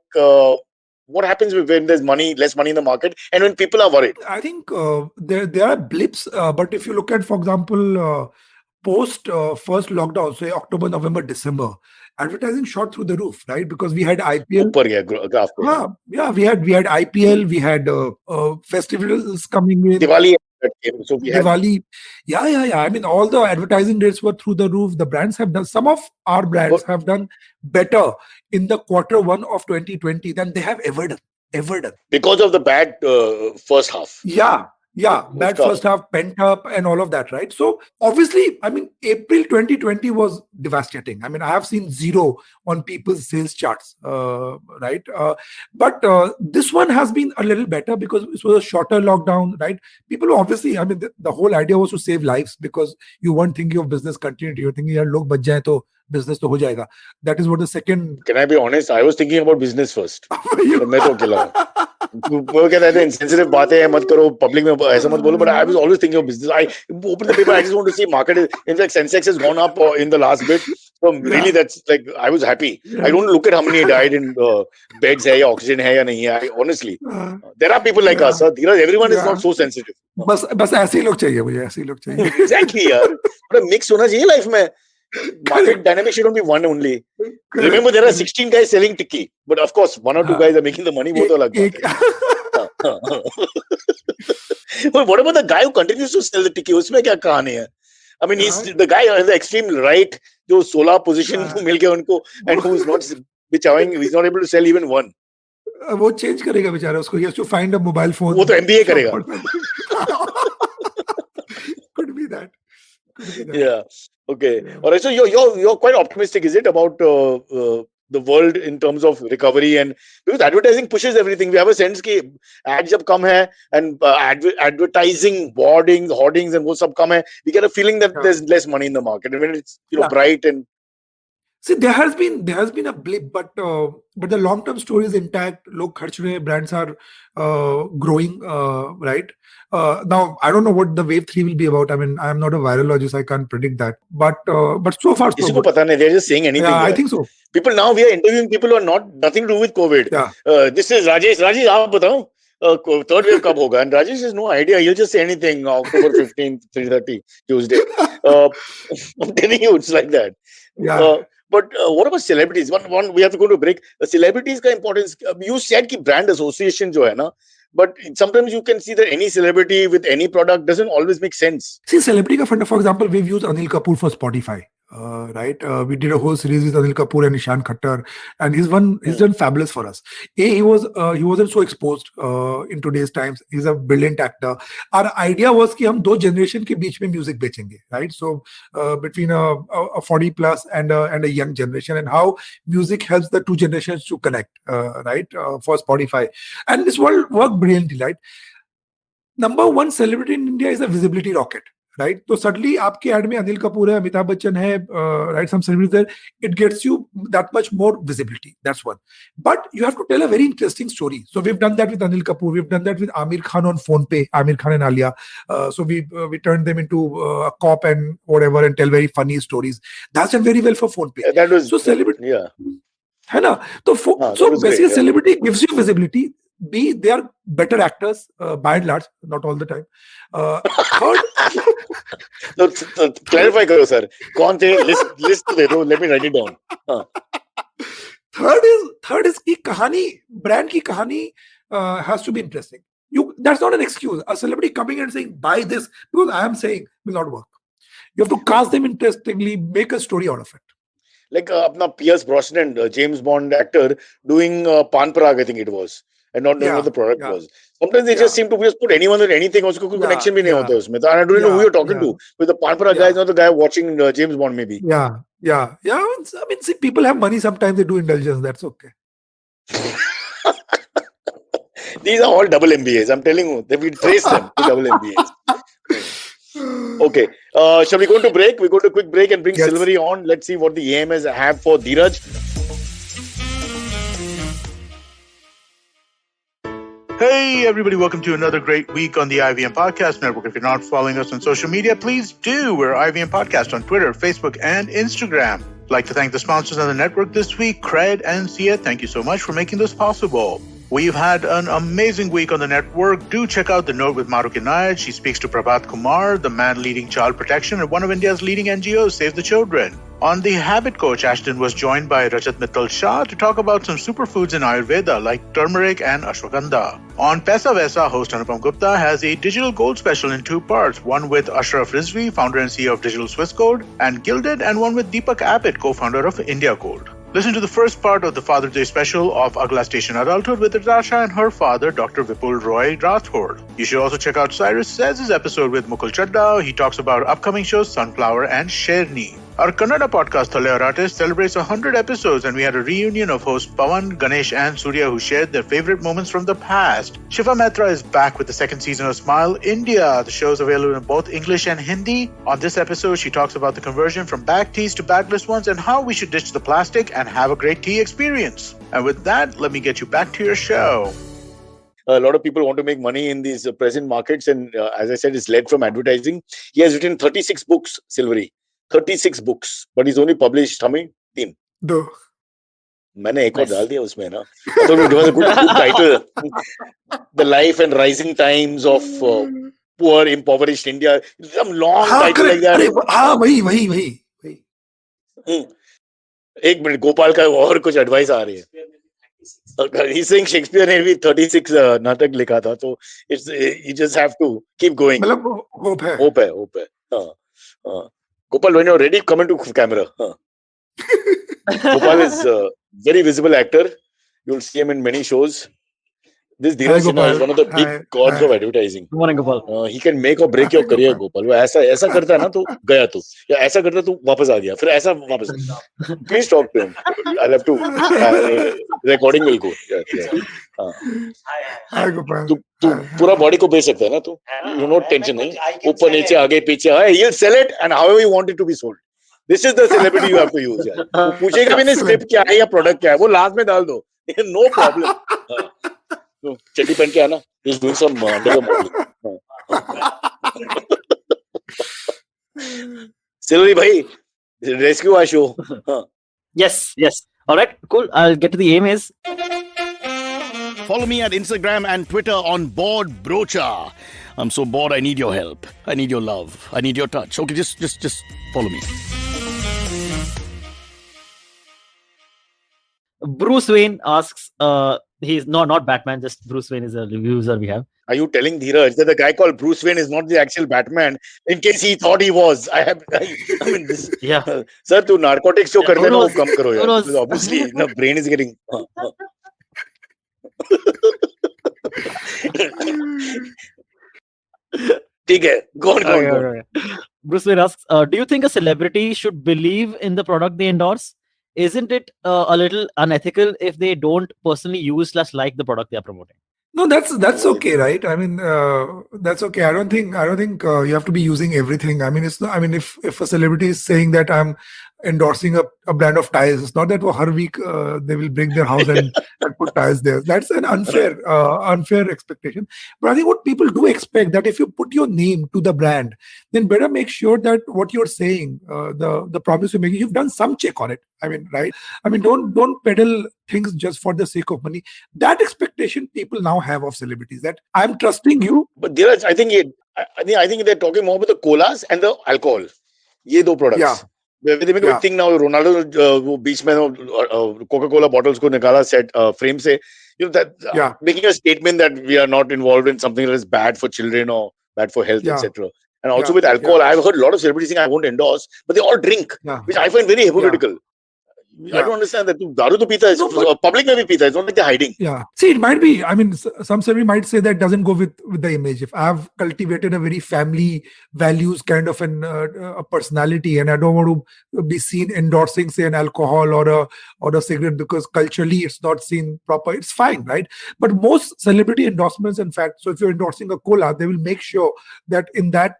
what happens when there's less money in the market, and when people are worried? I think there are blips, but if you look at, for example, post first lockdown, say October, November, December, advertising shot through the roof, right? Because we had IPL. ऊपर गया graph पे. Yeah, we had IPL, we had festivals coming in. Diwali came, so we had Diwali. Yeah. I mean, all the advertising rates were through the roof. The brands have done, some of our brands have done better in the quarter one of 2020 than they have ever done. because of the bad first half. Yeah. Bad Stuff. first half, pent up, and all of that, right? So obviously, I mean, April 2020 was devastating. I mean, I have seen zero on people's sales charts, right? But this one has been a little better because it was a shorter lockdown, right? People obviously, I mean, the whole idea was to save lives because you weren't thinking of business continuity. You're thinking, yaar, log bach jaye to business to ho jayega. That is what the second. Can I be honest? I was thinking about business first. You- मैं तो अकेला हूँ. वो कहता है insensitive बातें हैं मत करो public में ऐसा मत बोलो, but I was always thinking of business. I open the paper, I just want to see market. In fact, Sensex has gone up in the last bit. So really, that's like I was happy. I don't look at how many died in beds है या oxygen है या नहीं है. Honestly, there are people like us. Dheeraj, everyone is not so sensitive. बस ऐसे ही लोग चाहिए मुझे, ऐसे ही लोग चाहिए. Exactly, यार. But mix होना चाहिए life में. Market dynamics shouldn't be one only. Remember, there are 16 guys selling tikki, but of course, one or two guys are making the money. वो तो अलग बात है. But what about the guy who continues to sell the tikki? उसमें क्या कहानी है? I mean, he's the guy on the extreme right, जो 16 position को मिल गया उनको, and who's not बिचावing, he's not able to sell even one. वो change करेगा बेचारा उसको. He has to find a mobile phone. वो तो MBA करेगा. Could be that. Yeah. Okay. All right. So you're quite optimistic, is it, about the world in terms of recovery? And because advertising pushes everything, we have a sense कि ads जब कम है and advertising hoardings and वो सब कम है, we get a feeling that there's less money in the market. And when it's bright and see, there has been a blip, but the long term story is intact. Log kharch rahe hain, brands are growing, right? Now I don't know what the wave 3 will be about. I mean, I am not a virologist, I can't predict that. But so far, so किसी को good. पता नहीं, they're just saying anything. Yeah, I think so. People now, we are interviewing people who are nothing to do with COVID. Yeah. This is Rajesh. Rajesh, आप बताओ. Third wave कब होगा? And Rajesh has no idea. He'll just say anything. October 15th, 3:30 Tuesday. I'm telling you, it's like that. Yeah. But what about celebrities? One, we have to go to a break. Celebrities का importance. You said कि brand association जो है ना, but sometimes you can see that any celebrity with any product doesn't always make sense. See, celebrity ka fund, for example, we've used Anil Kapoor for Spotify. Right, we did a whole series with Anil Kapoor and Ishan Khattar, and he's done fabulous for us. He wasn't so exposed in today's times. He's a brilliant actor. Our idea was कि हम दो generation के बीच में music बेचेंगे, right? So between a 40 plus and a young generation, and how music helps the two generations to connect, right? For Spotify, and this worked brilliantly, right? Number one celebrity in India is a visibility rocket. Right, so suddenly आपके ad में अनिल कपूर है, अमिताभ बच्चन है, right, some celebrities there, it gets you that much more visibility. That's one. But you have to tell a very interesting story. So we've done that with Anil Kapoor. We've done that with Amir Khan on PhonePe, Amir Khan and Alia. So we turned them into a cop and whatever, and tell very funny stories. That's done very well for PhonePe. That was so celebrity. Yeah. है ना? So basically, great, celebrity gives you visibility. B, they are better actors by and large, not all the time. Third, so clarify करो sir. कौन थे? List दे दो. Let me write it down. Third is की कहानी, brand की कहानी has to be interesting. That's not an excuse. A celebrity coming and saying buy this because I am saying will not work. You have to cast them interestingly, make a story out of it. Like अपना Pierce Brosnan, James Bond actor, doing Pan Parag, I think it was. And not knowing what the product was. Sometimes they just seem to just put anyone with anything. उसको कोई connection भी नहीं होता उसमें. And I don't know who you're talking to. But the Pan Parag guy is not the guy watching James Bond maybe. Yeah. I mean, see, people have money. Sometimes they do indulgence. That's okay. These are all double MBAs. I'm telling you, that we trace them to double MBAs. Okay. Shall we go to break? We go to a quick break and bring Yes. Silvery on. Let's see what the AMs have for Dheeraj. Hey, everybody, welcome to another great week on the IVM Podcast Network. If you're not following us on social media, please do. We're IVM Podcast on Twitter, Facebook, and Instagram. I'd like to thank the sponsors on the network this week, Cred and Sia. Thank you so much for making this possible. We've had an amazing week on the network. Do check out The Note with Mahrukh Inayat. She speaks to Prabhat Kumar, the man leading child protection at one of India's leading NGOs, Save the Children. On The Habit Coach, Ashton was joined by Rajat Mittal Shah to talk about some superfoods in Ayurveda like turmeric and ashwagandha. On Paisa Vaisa, host Anupam Gupta has a digital gold special in 2 parts, one with Ashraf Rizvi, founder and CEO of Digital Swiss Code, and Gilded, and one with Deepak Abbott, co-founder of India Gold. Listen to the first part of the Father's Day special of Agla Station Adulthood with Natasha and her father, Dr. Vipul Roy Rathod. You should also check out Cyrus Says' episode with Mukul Chadda. He talks about upcoming shows Sunflower and Sherni. Our Kannada podcast, Thale Artist, celebrates 100 episodes, and we had a reunion of hosts Pawan, Ganesh, and Surya who shared their favorite moments from the past. Shiva Mehta is back with the second season of Smile India. The show is available in both English and Hindi. On this episode, she talks about the conversion from bag teas to bagless ones and how we should ditch the plastic and have a great tea experience. And with that, let me get you back to your show. A lot of people want to make money in these present markets, and as I said, it's led from advertising. He has written 36 books, Silvery. 36 books, but he's only published how many? 3. Do. मैंने एक और डाल दिया उसमें ना. I thought it was a good title. The Life and Rising Times of Poor Impoverished India. Some long title like that. हाँ वही. एक मिनट, गोपाल का और कुछ एडवाइस आ रही है. He's saying Shakespeare ने भी 36 नाटक लिखा था, so it's you just have to keep going. मतलब Hope है. हाँ. Gopal, when you're ready, come into camera. Gopal is a very visible actor. You'll see him in many shows. This Dheeraj Sinha is one of the big gods of advertising. Good morning, Gopal. He can make or break your career, Gopal. वो ऐसा करता है ना तो गया तू, या ऐसा करता है तो वापस आ गया, फिर ऐसा वापस. Please talk to him. I'll have to. Recording will go. Hi Gopal. तू पूरा बॉडी को बेच सकता है ना तू. You know, tension नहीं. ऊपर नीचे आगे पीछे. He'll sell it and however you want it to be sold. This is the celebrity you have to use. यार. वो पूछेगा भी नहीं स्क्रिप्ट क्या है या प्रोडक्ट क्या है, वो लास्ट में डाल दो. No problem. चड्डी पहन के आना. He's doing some underwear modeling. Silvery bhai, rescue our show. Yes. All right, cool. I'll get to the AMAs. Follow me at Instagram and Twitter on Bored Brocha. I'm so bored, I need your help. I need your love. I need your touch. Okay, just follow me. Bruce Wayne asks, he's not Batman, just Bruce Wayne is a user we have. Are you telling Dheeraj that the guy called Bruce Wayne is not the actual Batman? In case he thought he was. I mean, this. Yeah. Sir, tu narcotics jo karte na wo knows? kam karo Who yaar. knows? Because obviously, the brain is getting. ठीक है, go on. Okay. Bruce Wayne asks, do you think a celebrity should believe in the product they endorse? Isn't it a little unethical if they don't personally use / like the product they are promoting? No, that's okay, right? I mean, that's okay. I don't think you have to be using everything. I mean, it's not. I mean, if a celebrity is saying that I'm endorsing a brand of tires, it's not that her week they will bring their house and put tires there. That's an unfair expectation. But I think what people do expect that if you put your name to the brand, then better make sure that what you're saying, the promise you're making, you've done some check on it. I mean, right? I mean, don't peddle things just for the sake of money. That expectation people now have of celebrities, that I'm trusting you. But Dheeraj, I think they're talking more about the colas and the alcohol. ये दो products. Yeah. They make a thing now. Ronaldo वो बीच में Coca-Cola bottles को निकाला set frame से. You know that making a statement that we are not involved in something that is bad for children or bad for health, etc. And also with alcohol, I've heard a lot of celebrities saying I won't endorse, but they all drink, which I find very hypocritical. I don't understand that. दारू तो पीता है, No, but- public में भी पीता है. It's not like they're hiding. Yeah. See, it might be. I mean, some celebrity might say that doesn't go with the image. If I've cultivated a very family values kind of a personality, and I don't want to be seen endorsing, say, an alcohol or a cigarette because culturally it's not seen proper, it's fine, right? But most celebrity endorsements, in fact, so if you're endorsing a cola, they will make sure that in that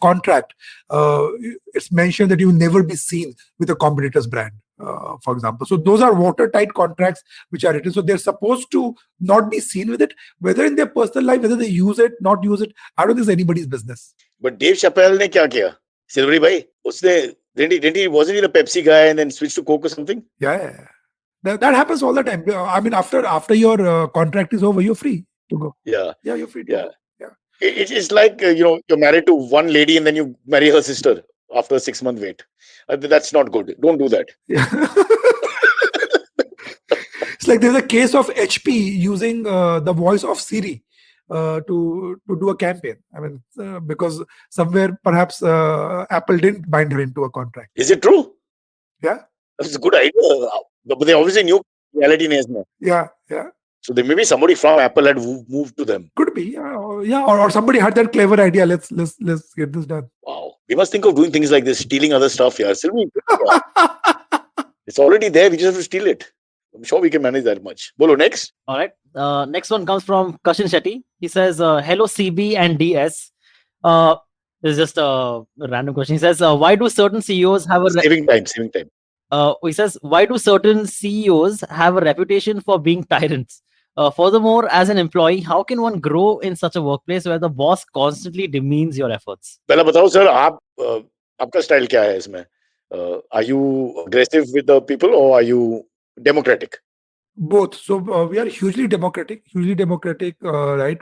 contract, it's mentioned that you will never be seen with a competitor's brand. For example, so those are watertight contracts which are written, so they're supposed to not be seen with it, whether in their personal life, whether they use it, not use it. I don't think it's anybody's business. But Dave Chappelle ने क्या किया? Silvery bhai, उसने wasn't he the Pepsi guy and then switched to Coke or something? Yeah. That happens all the time. I mean, after your contract is over, you're free to go. Yeah, You're free to go. it's like you're married to one lady and then you marry her sister after a 6-month wait. That's not good. Don't do that. Yeah. It's like there's a case of HP using the voice of Siri to do a campaign. I mean, because somewhere perhaps Apple didn't bind her into a contract. Is it true? Yeah. That's a good idea. But they obviously knew reality is now. Yeah. So there may be somebody from Apple had moved to them. Could be. Or somebody had that clever idea. Let's get this done. Wow. We must think of doing things like this, stealing other stuff here. It's already there. We just have to steal it. I'm sure we can manage that much. Bolo, next. All right. Next one comes from Kashin Shetty. He says, hello, CB and DS. This is just a random question. He says, why do certain CEOs have a... Saving time. He says, why do certain CEOs have a reputation for being tyrants? Furthermore, as an employee, how can one grow in such a workplace where the boss constantly demeans your efforts? पहला बताओ sir, आपका style क्या है इसमें? Are you aggressive with the people or are you democratic? Both. So we are hugely democratic, right?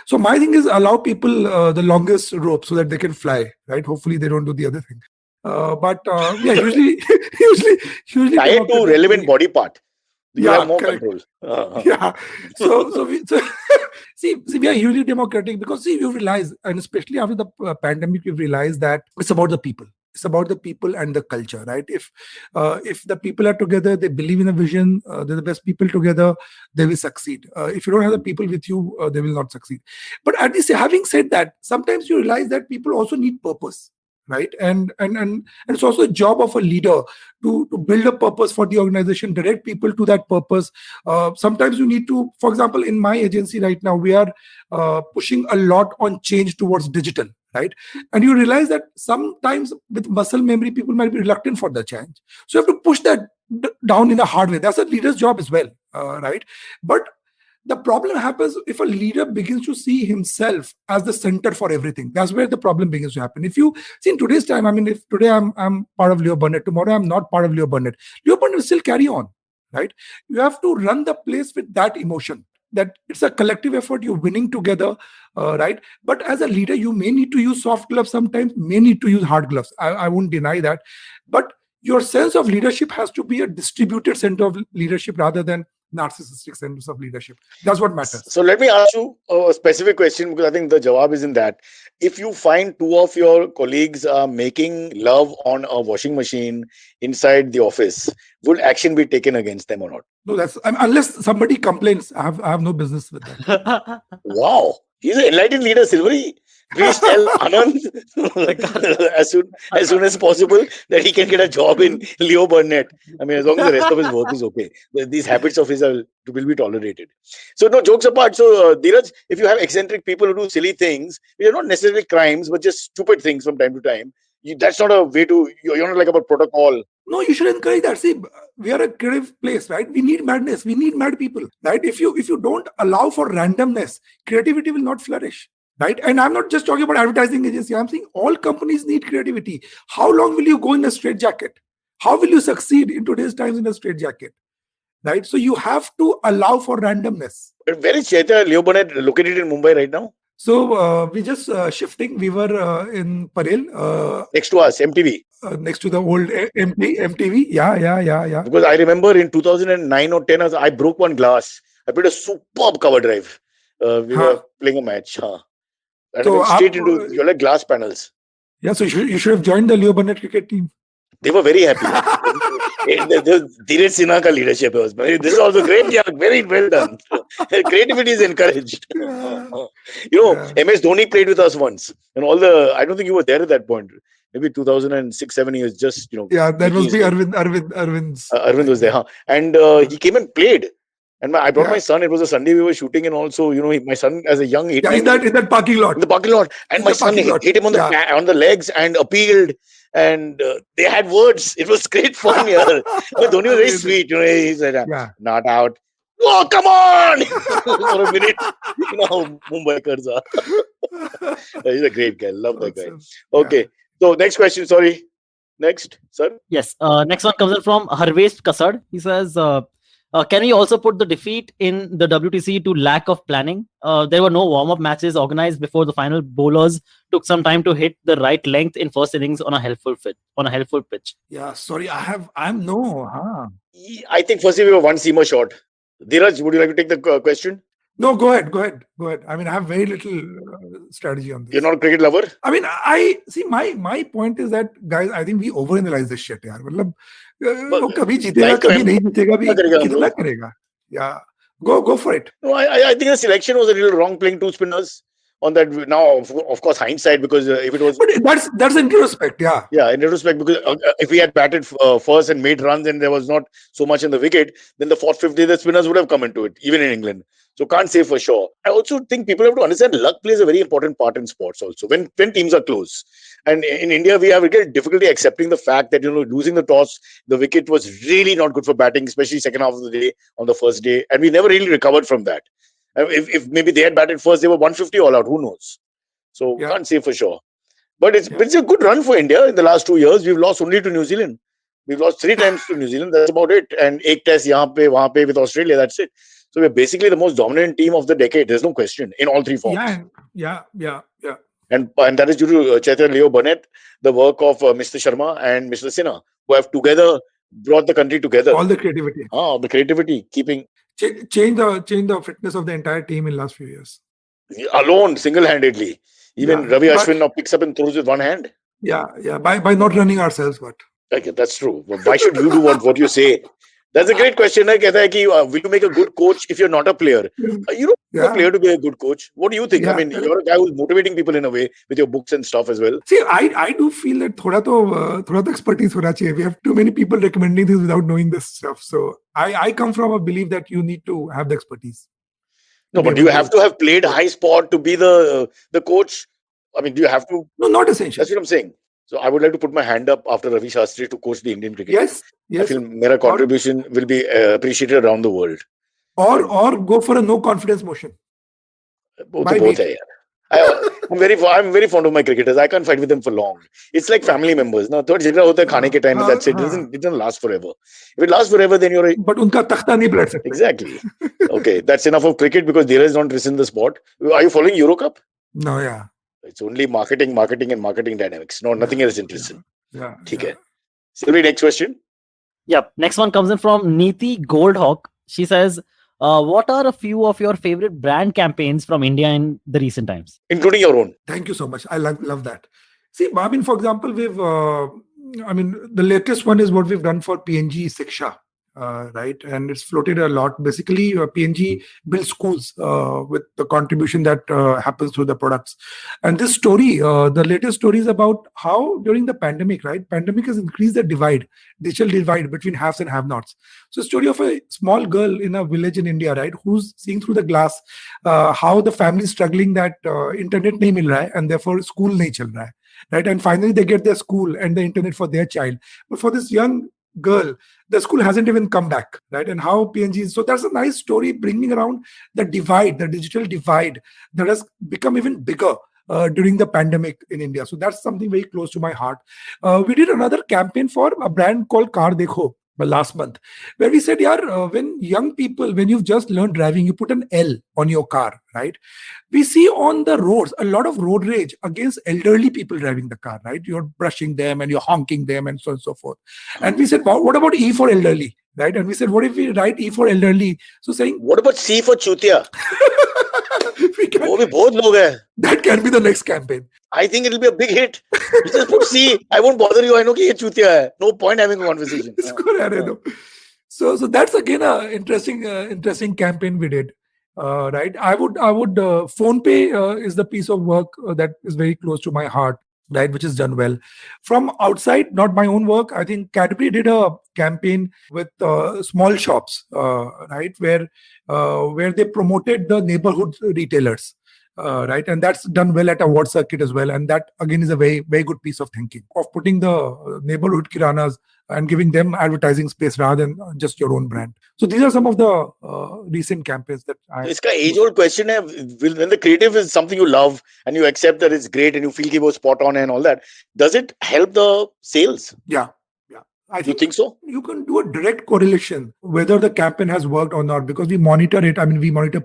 So my thing is allow people the longest rope so that they can fly, right? Hopefully they don't do the other thing. But we are hugely Tie it to relevant body part. You have more correct. control. Yeah. So see, we are hugely democratic because you realize, and especially after the pandemic, we've realized that it's about the people. It's about the people and the culture, right? If the people are together, they believe in a vision, they're the best people together, they will succeed. If you don't have the people with you, they will not succeed. But at least having said that, sometimes you realize that people also need purpose, right? And it's also a job of a leader to build a purpose for the organization, direct people to that purpose. Sometimes you need to, for example, in my agency right now, we are pushing a lot on change towards digital, right? And you realize that sometimes with muscle memory, people might be reluctant for the change. So you have to push that down in a hard way. That's a leader's job as well, right? But the problem happens if a leader begins to see himself as the center for everything. That's where the problem begins to happen. If you see in today's time, I mean, if today I'm part of Leo Burnett, tomorrow I'm not part of Leo Burnett will still carry on, right? You have to run the place with that emotion, that it's a collective effort, you're winning together, right? But as a leader, you may need to use soft gloves sometimes, may need to use hard gloves. I won't deny that. But your sense of leadership has to be a distributed sense of leadership rather than narcissistic sense of leadership. That's what matters. So let me ask you a specific question, because I think the jawab is in that. If you find two of your colleagues are making love on a washing machine inside the office, would action be taken against them or not? No, that's unless somebody complains. I have no business with that. Wow, he's an enlightened leader, Silvery. Please tell Anand as soon as possible that he can get a job in Leo Burnett. I mean, as long as the rest of his work is okay, these habits of his will be tolerated. So, no, jokes apart. So, Dheeraj, if you have eccentric people who do silly things, which are not necessarily crimes, but just stupid things from time to time, that's not a way to. You're not like about protocol. No, you should encourage that. See, we are a creative place, right? We need madness. We need mad people, right? If you don't allow for randomness, creativity will not flourish. Right. And I'm not just talking about advertising agency. I'm saying all companies need creativity. How long will you go in a straitjacket? How will you succeed in today's times in a straitjacket? Right. So you have to allow for randomness. But where is Chaita Leo Burnett located in Mumbai right now? So we just shifting. We were in Parel. Next to us, MTV. Next to the old MTV. Yeah. Because I remember in 2009 or 10, I broke one glass. I put a superb cover drive. We were playing a match. And So straight into your like glass panels. Yeah, so you should have joined the Leo Burnett cricket team. They were very happy. Dheeraj Sinha ka leadership was. This is also great. Yeah, very well done. Creativity is encouraged. MS Dhoni played with us once, and I don't think you were there at that point. Maybe 2006-7 years. Just Yeah, that was the Arvind's. Arvind was there, huh? And he came and played. And I brought my son. It was a Sunday we were shooting, and also, my son as a young 8 in that parking lot. In the parking lot, and my son hit him on the legs and appealed, and they had words. It was great fun. Yeah, Dhoni was very sweet. He said, "Not out." Oh, come on! For a minute, Mumbaikars are. He's a great guy. Love that guy. Okay, so next question. Sorry, next, sir. Yes. Next one comes in from Harvesh Kasad. He says, can we also put the defeat in the WTC to lack of planning? There were no warm-up matches organized before the final. Bowlers took some time to hit the right length in first innings on a helpful pitch. Yeah, sorry, I think firstly we were one seamer short. Dheeraj, would you like to take the question? No, go ahead. I mean, I have very little strategy on this. You're not a cricket lover? I mean, I see. My point is that, guys, I think we overanalyze this shit. यार मतलब वो कभी जीतेगा, कभी नहीं जीतेगा, भी कितना करेगा? Yeah, go for it. No, I think the selection was a little wrong, playing two spinners on that. Now, of course, hindsight, because if it was, but that's in retrospect, yeah. Yeah, in retrospect, because if we had batted first and made runs and there was not so much in the wicket, then the fourth, fifth day the spinners would have come into it, even in England. So can't say for sure. I also think people have to understand luck plays a very important part in sports also. When teams are close, and in India we have a difficulty accepting the fact that losing the toss, the wicket was really not good for batting, especially second half of the day on the first day, and we never really recovered from that. If maybe they had batted first, they were 150 all out. Who knows? So can't say for sure. But it's a good run for India in the last 2 years. We've lost only to New Zealand. We've lost 3 times to New Zealand. That's about it. And ek test yahan pe, wahan pe with Australia. That's it. So we're basically the most dominant team of the decade. There's no question in all 3 forms. Yeah. And that is due to Chetan Leo Burnett, the work of Mr. Sharma and Mr. Sinha, who have together brought the country together. All the creativity. The creativity, keeping change the fitness of the entire team in last few years. Alone, single-handedly. Even Ravi Ashwin now picks up and throws with one hand. Yeah. By not running ourselves, but. Okay, that's true. Why should you do what you say? That's a great question. Will you make a good coach if you're not a player? You don't need a player to be a good coach. What do you think? I mean, you're a guy who's motivating people in a way with your books and stuff as well. See, I do feel that thoda to expertise hona chahiye. We have too many people recommending things without knowing this stuff. So I come from a belief that you need to have the expertise. No, but do you have to have played high sport to be the coach? I mean, do you have to? No, not essential. That's what I'm saying. So I would like to put my hand up after Ravi Shastri to coach the Indian cricket. Yes. I feel my contribution will be appreciated around the world. Or go for a no confidence motion. Both hai, I'm very fond of my cricketers. I can't fight with them for long. It's like family members. Now, third jagah hota khane ke time, that's it. It doesn't last forever. If it lasts forever, then you're. But unka takhta nahi palat sakte. Exactly. Okay, that's enough of cricket because there is not risen the sport. Are you following Euro Cup? No, yeah. It's only marketing and marketing dynamics. No, nothing else interesting. Yeah. Okay. Sylvie, next question. Yep. Next one comes in from Neeti Goldhawk. She says, what are a few of your favorite brand campaigns from India in the recent times? Including your own. Thank you so much. I love that. See, I mean, for example, the latest one is what we've done for PNG Siksha. Right, and it's floated a lot. Basically, PNG builds schools with the contribution that happens through the products. And this story, the latest story is about how during the pandemic, right? Pandemic has increased the digital divide between haves and have-nots. So, a story of a small girl in a village in India, right, who's seeing through the glass how the family is struggling that internet nahi mil raha hai, and therefore school nahi chal raha hai, right? And finally, they get their school and the internet for their child. But for this young girl, the school hasn't even come back, right? And how PNG is. So that's a nice story bringing around the divide, the digital divide that has become even bigger during the pandemic in India. So that's something very close to my heart. We did another campaign for a brand called Car Dekho last month, where we said, when young people, when you've just learned driving, you put an L on your car, right? We see on the roads a lot of road rage against elderly people driving the car, right? You're brushing them and you're honking them and so on and so forth. And we said, what about E for elderly, right? And we said, what if we write E for elderly? So saying, what about C for chutia? We can, वो भी बहुत लोग हैं. that can be the next campaign. I think it'll be a big hit. You just put C. I won't bother you. I know कि ये चूतिया है. No point having a conversation. इसको रहने दो. So that's again a interesting campaign we did. Right. I would PhonePe is the piece of work that is very close to my heart, right, which is done well. From outside, not my own work, I think Cadbury did a campaign with small shops, right, where they promoted the neighborhood retailers. Right, and that's done well at award circuit as well, and that again is a very, very good piece of thinking of putting the neighborhood kiranas and giving them advertising space rather than just your own brand. So these are some of the recent campaigns that I. इसका age-old question है, when the creative is something you love and you accept that it's great and you feel कि वो spot on and all that, does it help the sales? Yeah. I You think so? You can do a direct correlation whether the campaign has worked or not, because we monitor it. I mean, we monitor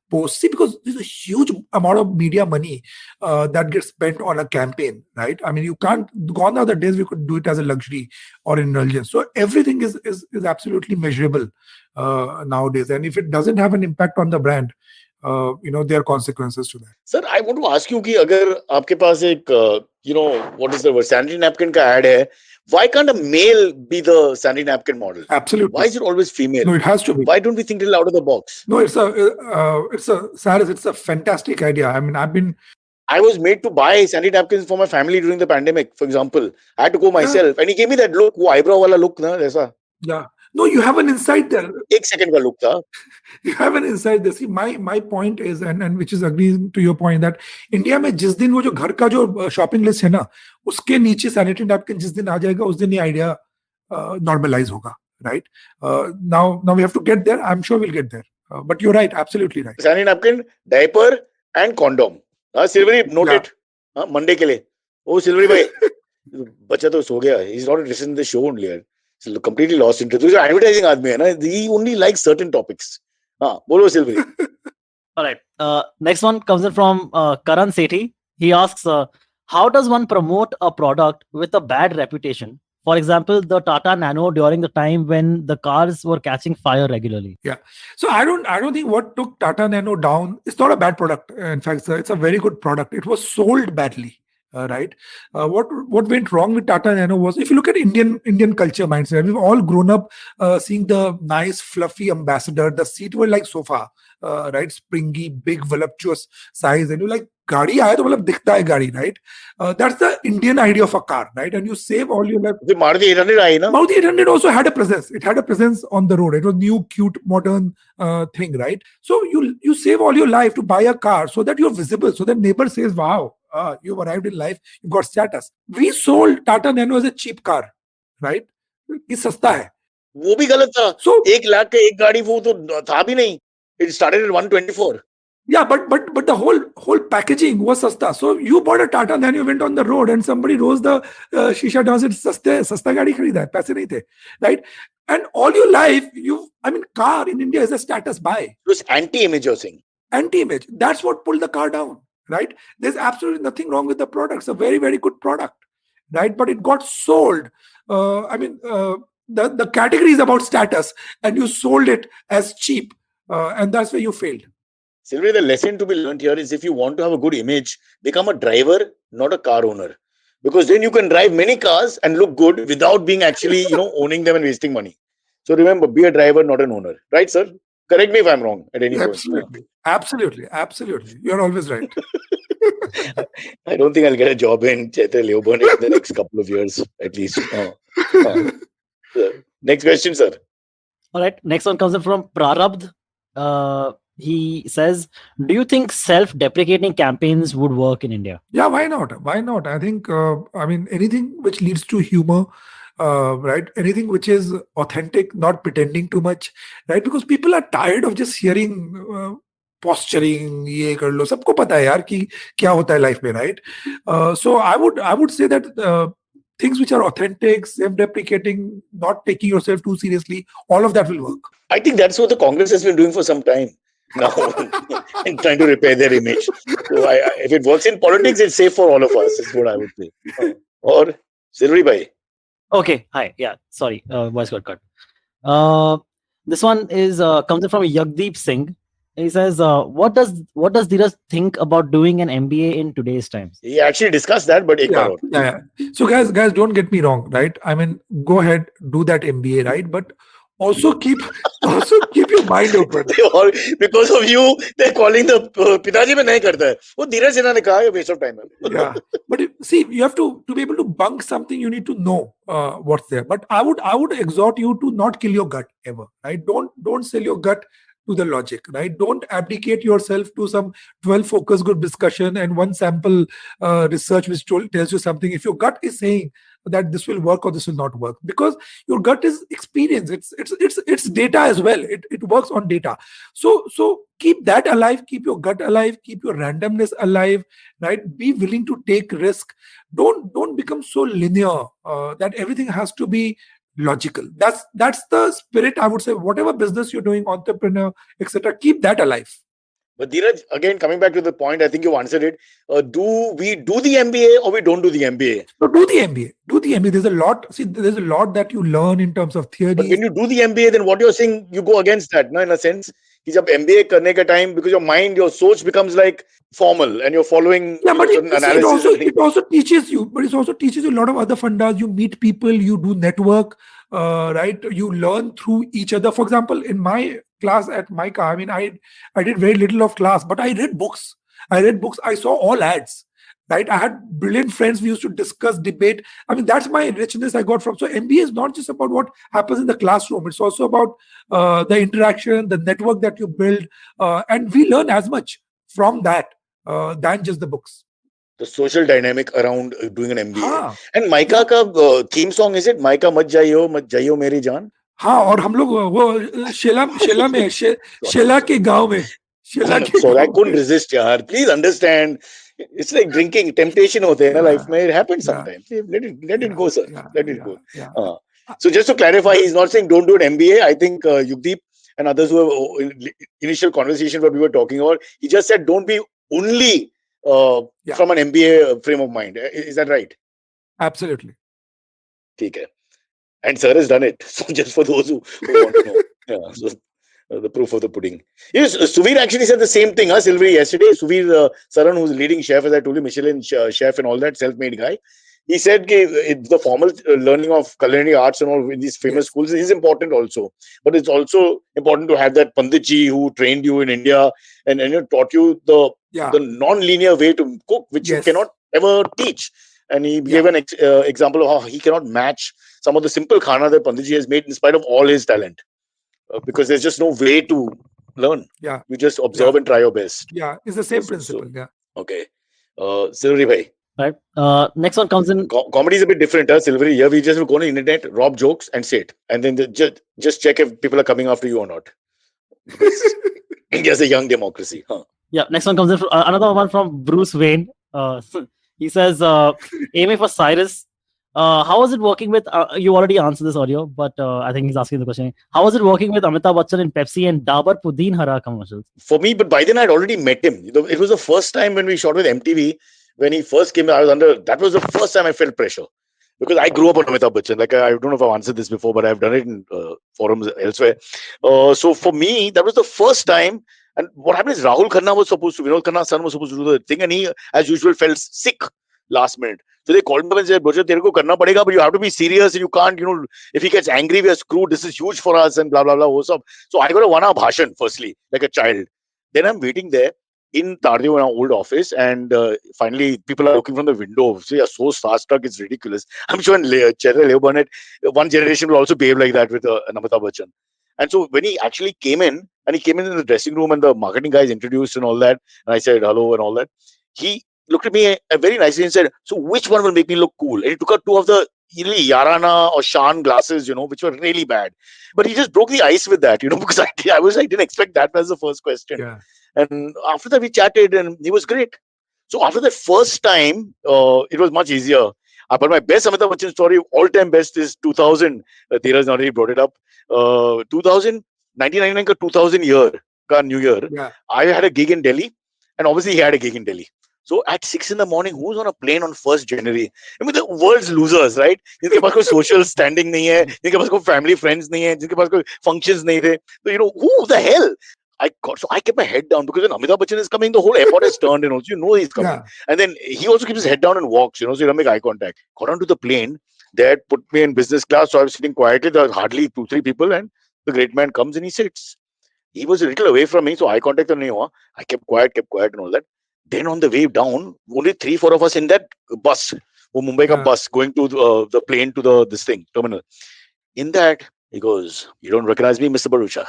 post. See, because there's a huge amount of media money that gets spent on a campaign, right? I mean, you can't. Gone are the days we could do it as a luxury or indulgence. So everything is absolutely measurable nowadays, and if it doesn't have an impact on the brand, there are consequences to that. Sir, I want to ask you कि अगर आपके पास एक what is the word, sanitary napkin का ad है, why can't a male be the sanitary napkin model? Absolutely. Why is it always female? No, it has to be. Why don't we think a little out of the box? No, it's a fantastic idea. I mean, I was made to buy sanitary napkins for my family during the pandemic, for example. I had to go myself, and he gave me that look, वो eyebrow वाला look ना जैसा. Yeah. No, you have an insight there. एक second का look था. You have an insight there. See, my point is, and which is agreeing to your point, that India में जिस दिन वो जो घर का जो shopping list है ना, उसके नीचे sanitary napkin जिस दिन आ जाएगा, उस दिन ये idea normalize होगा, right? Now we have to get there. I'm sure we'll get there. But you're right, absolutely right. Sanitary napkin, diaper, and condom. Silvery, note it. Monday के लिए. Oh, Silvery भाई, बच्चा तो सो गया. He's not listening to the show only. He's completely lost interest. तो advertising आदमी है ना. He only likes certain topics. हाँ, बोलो Silvery. All right. Next one comes in from Karan Sethi. He asks, how does one promote a product with a bad reputation? For example, the Tata Nano during the time when the cars were catching fire regularly. Yeah. So I don't think what took Tata Nano down. It's not a bad product. In fact, it's a very good product. It was sold badly. Right. What went wrong with Tata Nano was, if you look at Indian culture mindset, we've all grown up seeing the nice fluffy ambassador. The seat were like sofa, right? Springy, big, voluptuous size, and you're like, गाड़ी आया तो मतलब दिखता है गाड़ी, right? That's the Indian idea of a car, right? And you save all your life. The Maruti 800 आई ना? Maruti 800 also had a presence. It had a presence on the road. It was new, cute, modern thing, right? So you save all your life to buy a car so that you're visible, so that neighbor says, wow, you've arrived in life, you've got status. We sold Tata Nano as a cheap car, right? ये सस्ता है. वो भी गलत था. So 1 lakh का एक गाड़ी वो तो था भी नहीं. It started at 124. Yeah, but the whole packaging was sasta. So you bought a Tata, then you went on the road and somebody rose the shisha down and said, sasta gaadi kharida hai, paise nahi the, right? And all your life, car in India is a status buy. It was anti-image, you're saying. Anti-image. That's what pulled the car down, right? There's absolutely nothing wrong with the product. It's a very, very good product, right? But it got sold. The category is about status, and you sold it as cheap, and that's where you failed. Silvery, the lesson to be learned here is, if you want to have a good image, become a driver, not a car owner. Because then you can drive many cars and look good without being actually, owning them and wasting money. So remember, be a driver, not an owner. Right, sir? Correct me if I'm wrong at any point. Absolutely. You're always right. I don't think I'll get a job in Chaitra Leoburn in the next couple of years, at least. Next question, sir. All right. Next one comes in from Prarabdh. He says, do you think self-deprecating campaigns would work in India? Yeah, why not? I think, anything which leads to humor, right? Anything which is authentic, not pretending too much, right? Because people are tired of just hearing posturing, ये कर लो, सबको पता है यार कि क्या होता है life में, right? So I would say that things which are authentic, self-deprecating, not taking yourself too seriously, all of that will work. I think that's what the Congress has been doing for some time now, and trying to repair their image. So if it works in politics, it's safe for all of us, is what I would say. Or Silvery bhai. Okay, hi. Yeah, sorry, voice got cut. This one is comes in from Yagdeep Singh. He says, what does Dheeraj think about doing an MBA in today's times? He actually discussed that, but ek baar aur. Yeah. So guys, don't get me wrong, right? I mean, go ahead, do that MBA, right? But also keep your mind open. Because of you, they're calling the पिताजी में नहीं करता है. वो धीरज सिन्हा ने कहा, waste of time है. Yeah, but see, you have to be able to bunk something. You need to know what's there. But I would exhort you to not kill your gut ever, right? Don't sell your gut to the logic, right? Don't abdicate yourself to some 12 focus group discussion and one sample research which tells you something. If your gut is saying that this will work or this will not work, because your gut is experience, it's data as well. It works on data. So keep that alive, keep your gut alive, keep your randomness alive, right? Be willing to take risk. Don't become so linear that everything has to be logical. That's the spirit, I would say. Whatever business you're doing, entrepreneur, etc., keep that alive. But Dheeraj, again, coming back to the point, I think you answered it. Do we do the MBA or we don't do the MBA? So do the MBA. Do the MBA. There's a lot that you learn in terms of theory. But when you do the MBA, then what you're saying, you go against that, no? In a sense, कि जब MBA करने का time, because your mind, your soch becomes like formal, and you're following certain analysis. It also teaches you, but it also teaches you a lot of other fundas. You meet people, you do network, right? You learn through each other. For example, in my class at MICA, I mean, I did very little of class, but I read books. I saw all ads. Right, I had brilliant friends. We used to discuss, debate. I mean, that's my richness I got from. So MBA is not just about what happens in the classroom. It's also about the interaction, the network that you build, and we learn as much from that than just the books. The social dynamic around doing an MBA. And MICA का theme song, is it MICA मत जाइयो मेरी जान? हाँ, और हम लोग वो शेला के गांव में. So I couldn't resist, yaar. Please understand. It's like drinking. Temptation होते हैं ना life में. It happens sometimes. Let it go, sir. Let it go. So just to clarify, he's not saying don't do an MBA. I think Yugdeep and others who have initial conversation where we were talking about, he just said don't be only from an MBA frame of mind. Is that right? Absolutely. ठीक है. And sir has done it. So just for those who want to know. Yeah. So, the proof of the pudding. Yes, Suvir actually said the same thing, Silvery, yesterday. Suvir Saran, who's leading chef, as I told you, Michelin chef and all that, self-made guy. He said the formal learning of culinary arts and all in these famous schools is important also. But it's also important to have that Panditji who trained you in India and taught you the non-linear way to cook, which you cannot ever teach. And he gave an example of how he cannot match some of the simple khana that Panditji has made in spite of all his talent. Because there's just no way to learn. Yeah. You just observe and try your best. Yeah, it's the same principle. Okay. Silvery bhai. Right. Next one comes in. Comedy is a bit different, Silvery. Here we just will go on the internet, rob jokes and say it. And then just check if people are coming after you or not. India's a young democracy. Yeah, next one comes in. Another one from Bruce Wayne. He says, aiming for Cyrus. How was it working with, you already answered this audio, but I think he's asking the question. How was it working with Amitabh Bachchan in Pepsi and Dabur Pudin Hara commercials? For me, but by then I'd already met him. It was the first time when we shot with MTV. When he first came, that was the first time I felt pressure. Because I grew up on Amitabh Bachchan. Like, I don't know if I've answered this before, but I've done it in forums elsewhere. So for me, that was the first time. And what happened is Rahul Khanna was supposed to, Vinod Khanna's son was supposed to do the thing. And he, as usual, fell sick last minute. So they called him and said, Bachchan, tereko karna padega, but you have to be serious and you can't, if he gets angry, we are screwed. This is huge for us and blah, blah, blah. So I got a 1 hour bhashan, firstly, like a child. Then I'm waiting there in Tardeo in our old office. And finally, people are looking from the window. So they are so starstruck, it's ridiculous. I'm sure in Cherry Leo Burnett, one generation will also behave like that with Amitabh Bachchan. And so when he actually came in, and he came in the dressing room and the marketing guys introduced and all that, and I said hello and all that, he looked at me very nicely and said, so which one will make me look cool? And he took out 2 of the really Yarana or Shan glasses, which were really bad. But he just broke the ice with that, because I didn't expect that as the first question. Yeah. And after that, we chatted and he was great. So after the first time, it was much easier. But my best Amitabh Bachchan story, all-time best, is 2000. Dheeraj already brought it up. 2000, 1999 ka 2000 year, ka New Year. Yeah. I had a gig in Delhi, and obviously he had a gig in Delhi. So at 6 in the morning, who's on a plane on 1st January? I mean, the world's losers, right? जिनके पास कोई social standing नहीं है, जिनके पास कोई family friends नहीं है, जिनके पास कोई functions नहीं थे. So, who the hell? I kept my head down because when Amitabh Bachchan is coming, the whole airport has turned and also he's coming. Yeah. And then he also keeps his head down and walks, so you don't make eye contact. Got onto the plane, they had put me in business class, so I was sitting quietly. There was hardly 2-3 people, and the great man comes and he sits. He was a little away from me, so eye contact nahi hua. I kept quiet and all that. Then on the way down, only 3-4 of us in that bus, Mumbai ka bus, going to the plane to this thing, terminal. In that, he goes, "You don't recognize me, Mr. Bharucha?"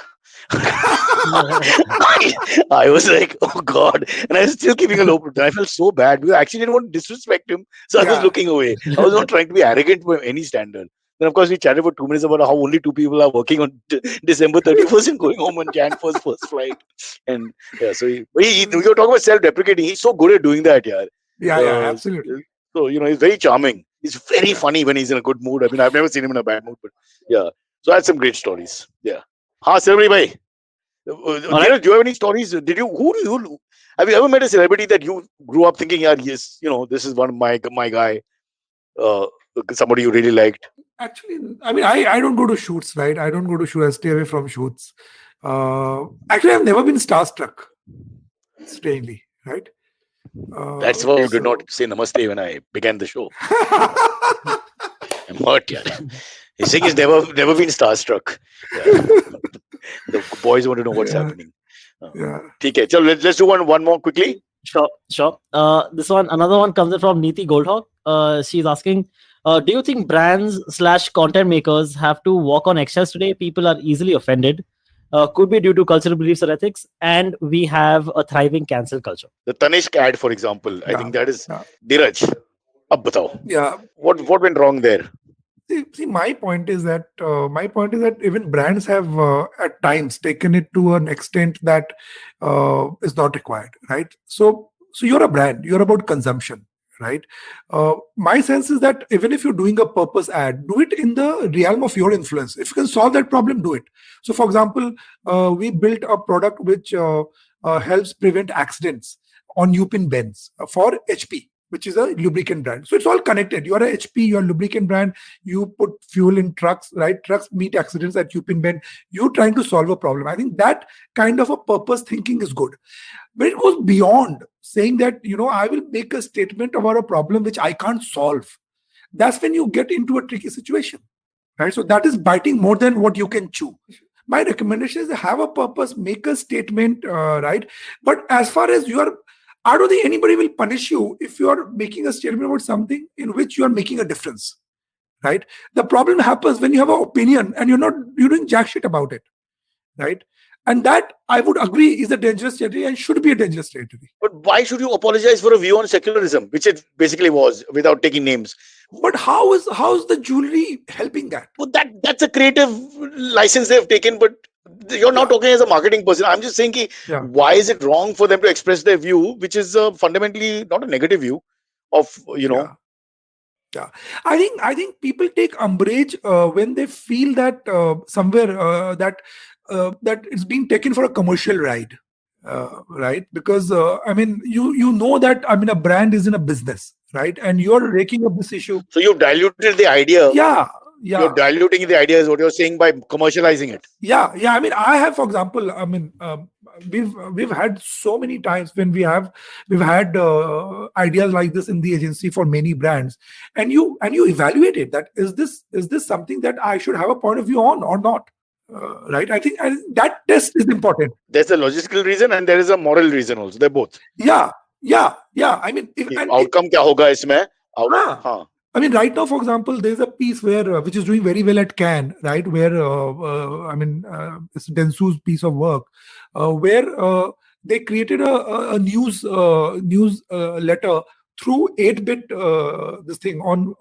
I was like, oh God. And I was still keeping a low profile. I felt so bad because I actually didn't want to disrespect him. So I was looking away. I was not trying to be arrogant by any standard. Then, of course, we chatted for 2 minutes about how only 2 people are working on December 31st and going home on Jan 1st first flight. And yeah, so we were talking about self-deprecating. He's so good at doing that, yeah. Yeah, absolutely. So, he's very charming. He's very funny when he's in a good mood. I mean, I've never seen him in a bad mood, but yeah. So I had some great stories. Yeah. Celebrity bhai. Dheeraj, do you have any stories? Have you ever met a celebrity that you grew up thinking, yeah, yes, this is one of my guy, somebody you really liked? Actually, I mean, I don't go to shoots, right? I don't go to shoots. I stay away from shoots. Actually, I've never been starstruck, strangely, right? That's why you did not say namaste when I began the show. I'm hurt, yeah. He's saying he's never been starstruck. Yeah. The boys want to know what's happening. Okay, so let's do one more quickly. Sure. Another one comes in from Neeti Goldhawk. She's asking, do you think brands/content makers have to walk on eggshells today? People are easily offended. Could be due to cultural beliefs or ethics, and we have a thriving cancel culture. The Tanishq ad, for example, I think that is Dheeraj. Ab batao. Yeah. What went wrong there? See, my point is that even brands have at times taken it to an extent that is not required, right? So you're a brand, you're about consumption, right? My sense is that even if you're doing a purpose ad, do it in the realm of your influence. If you can solve that problem, do it. So, for example, we built a product which helps prevent accidents on Upin Benz for HP, which is a lubricant brand. So it's all connected. You are a HP, you are a lubricant brand, you put fuel in trucks, right? Trucks meet accidents at Upin Benz. You're trying to solve a problem. I think that kind of a purpose thinking is good. But it goes beyond saying that, I will make a statement about a problem which I can't solve. That's when you get into a tricky situation, right? So that is biting more than what you can chew. My recommendation is have a purpose, make a statement, right? But as far as I don't think anybody will punish you if you are making a statement about something in which you are making a difference, right? The problem happens when you have an opinion and you're doing jack shit about it, right? And that, I would agree, is a dangerous territory and should be a dangerous territory. But why should you apologize for a view on secularism, which it basically was, without taking names? But how is the jewelry helping that? Well, that's a creative license they've taken, but you're not talking as a marketing person. I'm just saying, why is it wrong for them to express their view, which is fundamentally not a negative view of, Yeah. I think people take umbrage when they feel that somewhere that it's being taken for a commercial ride, right? Because you know that a brand is in a business, right? And you're raking up this issue. So you've diluted the idea. Yeah. You're diluting the idea is what you're saying by commercializing it. Yeah. I have, for example, we've had so many times when we've had ideas like this in the agency for many brands, and you evaluate it. That is this something that I should have a point of view on or not? Right? I think that test is important. There's a logistical reason and there is a moral reason also. They're both. Yeah. Outcome kya hoga isme? Right now, for example, there's a piece which is doing very well at Cannes, right? Where it's Dentsu's piece of work, where they created a news letter through 8-bit this thing on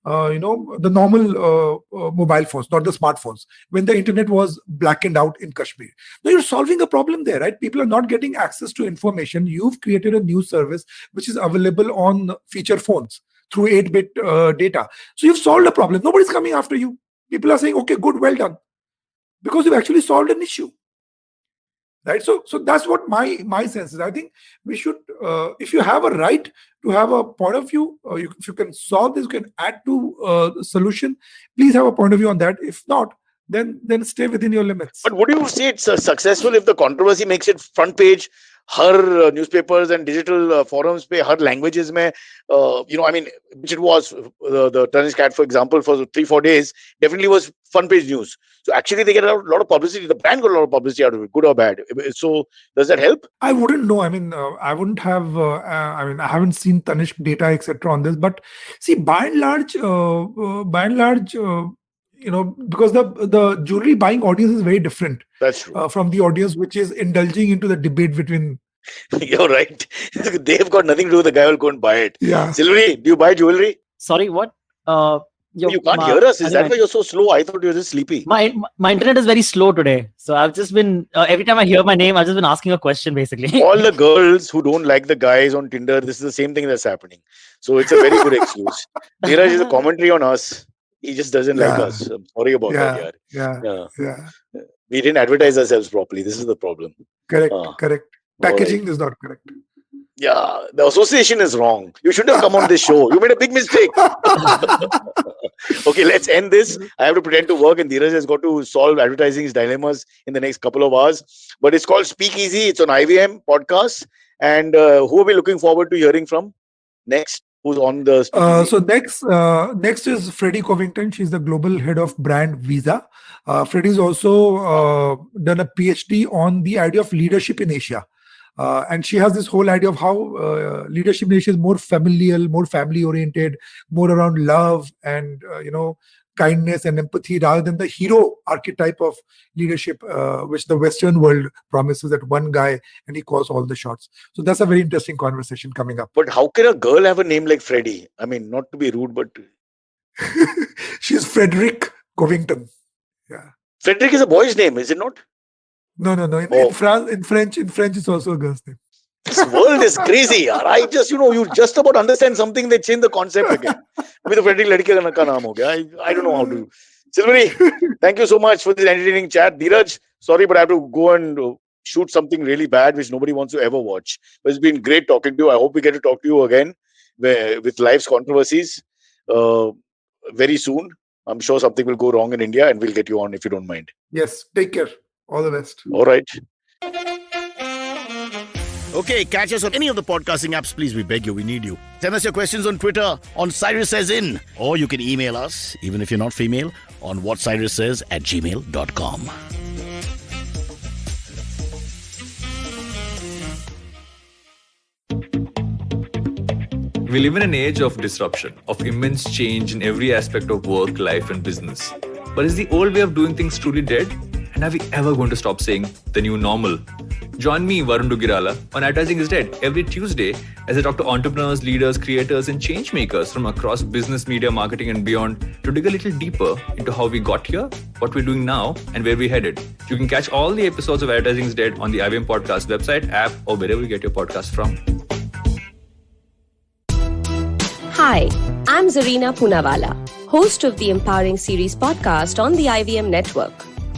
the normal mobile phones, not the smartphones, when the internet was blackened out in Kashmir. Now you're solving a problem there, right? People are not getting access to information. You've created a news service which is available on feature phones through 8-bit data. So you've solved a problem. Nobody's coming after you. People are saying, okay, good, well done. Because you've actually solved an issue. Right? So that's what my sense is. I think we should, if you have a right to have a point of view, if you can solve this, you can add to the solution, please have a point of view on that. If not, then stay within your limits. But would you say it's successful if the controversy makes it front page? Her newspapers and digital forums pe her languages mein, which it was the Tanishq cat, for example, for 3-4 days, definitely was front page news. So actually they get a lot of publicity. The brand got a lot of publicity out of it, good or bad. So does that help? I wouldn't know. I mean, I wouldn't have. I haven't seen Tanishq data, etc. on this. But see, by and large, because the jewelry buying audience is very different. That's true. From the audience which is indulging into the debate between. You're right. They've got nothing to do with the guy who'll go and buy it. Yeah. Silvery, do you buy jewelry? Sorry, what? You can't hear us. Is that why you're so slow? I thought you were just sleepy. My internet is very slow today. So I've just been, every time I hear my name, I've just been asking a question basically. All the girls who don't like the guys on Tinder, this is the same thing that's happening. So it's a very good excuse. Dheeraj is a commentary on us. He just doesn't like us. I'm sorry about that. Yeah. We didn't advertise ourselves properly. This is the problem. Correct. Packaging is not correct. Yeah, the association is wrong. You shouldn't have come on this show. You made a big mistake. Okay, let's end this. I have to pretend to work and Dheeraj has got to solve advertising's dilemmas in the next couple of hours. But it's called Speak Easy. It's on IVM podcast. And who are we looking forward to hearing from next? Who's on the so next is Freddie Covington. She's the global head of brand Visa. Freddie's also done a PhD on the idea of leadership in Asia. And she has this whole idea of how leadership in Asia is more familial, more family oriented, more around love and kindness and empathy, rather than the hero archetype of leadership, which the Western world promises, that one guy and he calls all the shots. So that's a very interesting conversation coming up. But how can a girl have a name like Freddie? I mean, not to be rude, but she's Frederick Covington. Yeah. Frederick is a boy's name, is it not? No. In French, it's also a girl's name. This world is crazy. I just, you just about understand something, they change the concept again. I don't know how to. Silvery, thank you so much for this entertaining chat. Dheeraj, sorry, but I have to go and shoot something really bad which nobody wants to ever watch. But it's been great talking to you. I hope we get to talk to you again with life's controversies very soon. I'm sure something will go wrong in India and we'll get you on if you don't mind. Yes, take care. All the best. All right. Okay, catch us on any of the podcasting apps, please. We beg you, we need you. Send us your questions on Twitter on Cyrus Says In. Or you can email us, even if you're not female, on whatcyrussays@gmail.com. We live in an age of disruption, of immense change in every aspect of work, life, and business. But is the old way of doing things truly dead? And are we ever going to stop saying the new normal? Join me, Varun Dugirala, on Advertising is Dead every Tuesday as I talk to entrepreneurs, leaders, creators, and change makers from across business, media, marketing, and beyond to dig a little deeper into how we got here, what we're doing now, and where we're headed. You can catch all the episodes of Advertising is Dead on the IVM Podcast website, app, or wherever you get your podcast from. Hi, I'm Zarina Poonawalla, host of the Empowering Series podcast on the IVM network.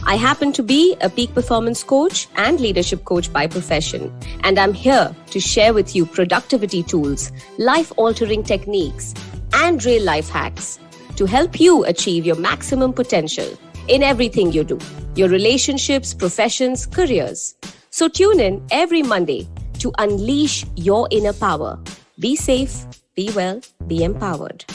I happen to be a peak performance coach and leadership coach by profession, and I'm here to share with you productivity tools, life-altering techniques, and real-life hacks to help you achieve your maximum potential in everything you do, your relationships, professions, careers. So tune in every Monday to unleash your inner power. Be safe, be well, be empowered.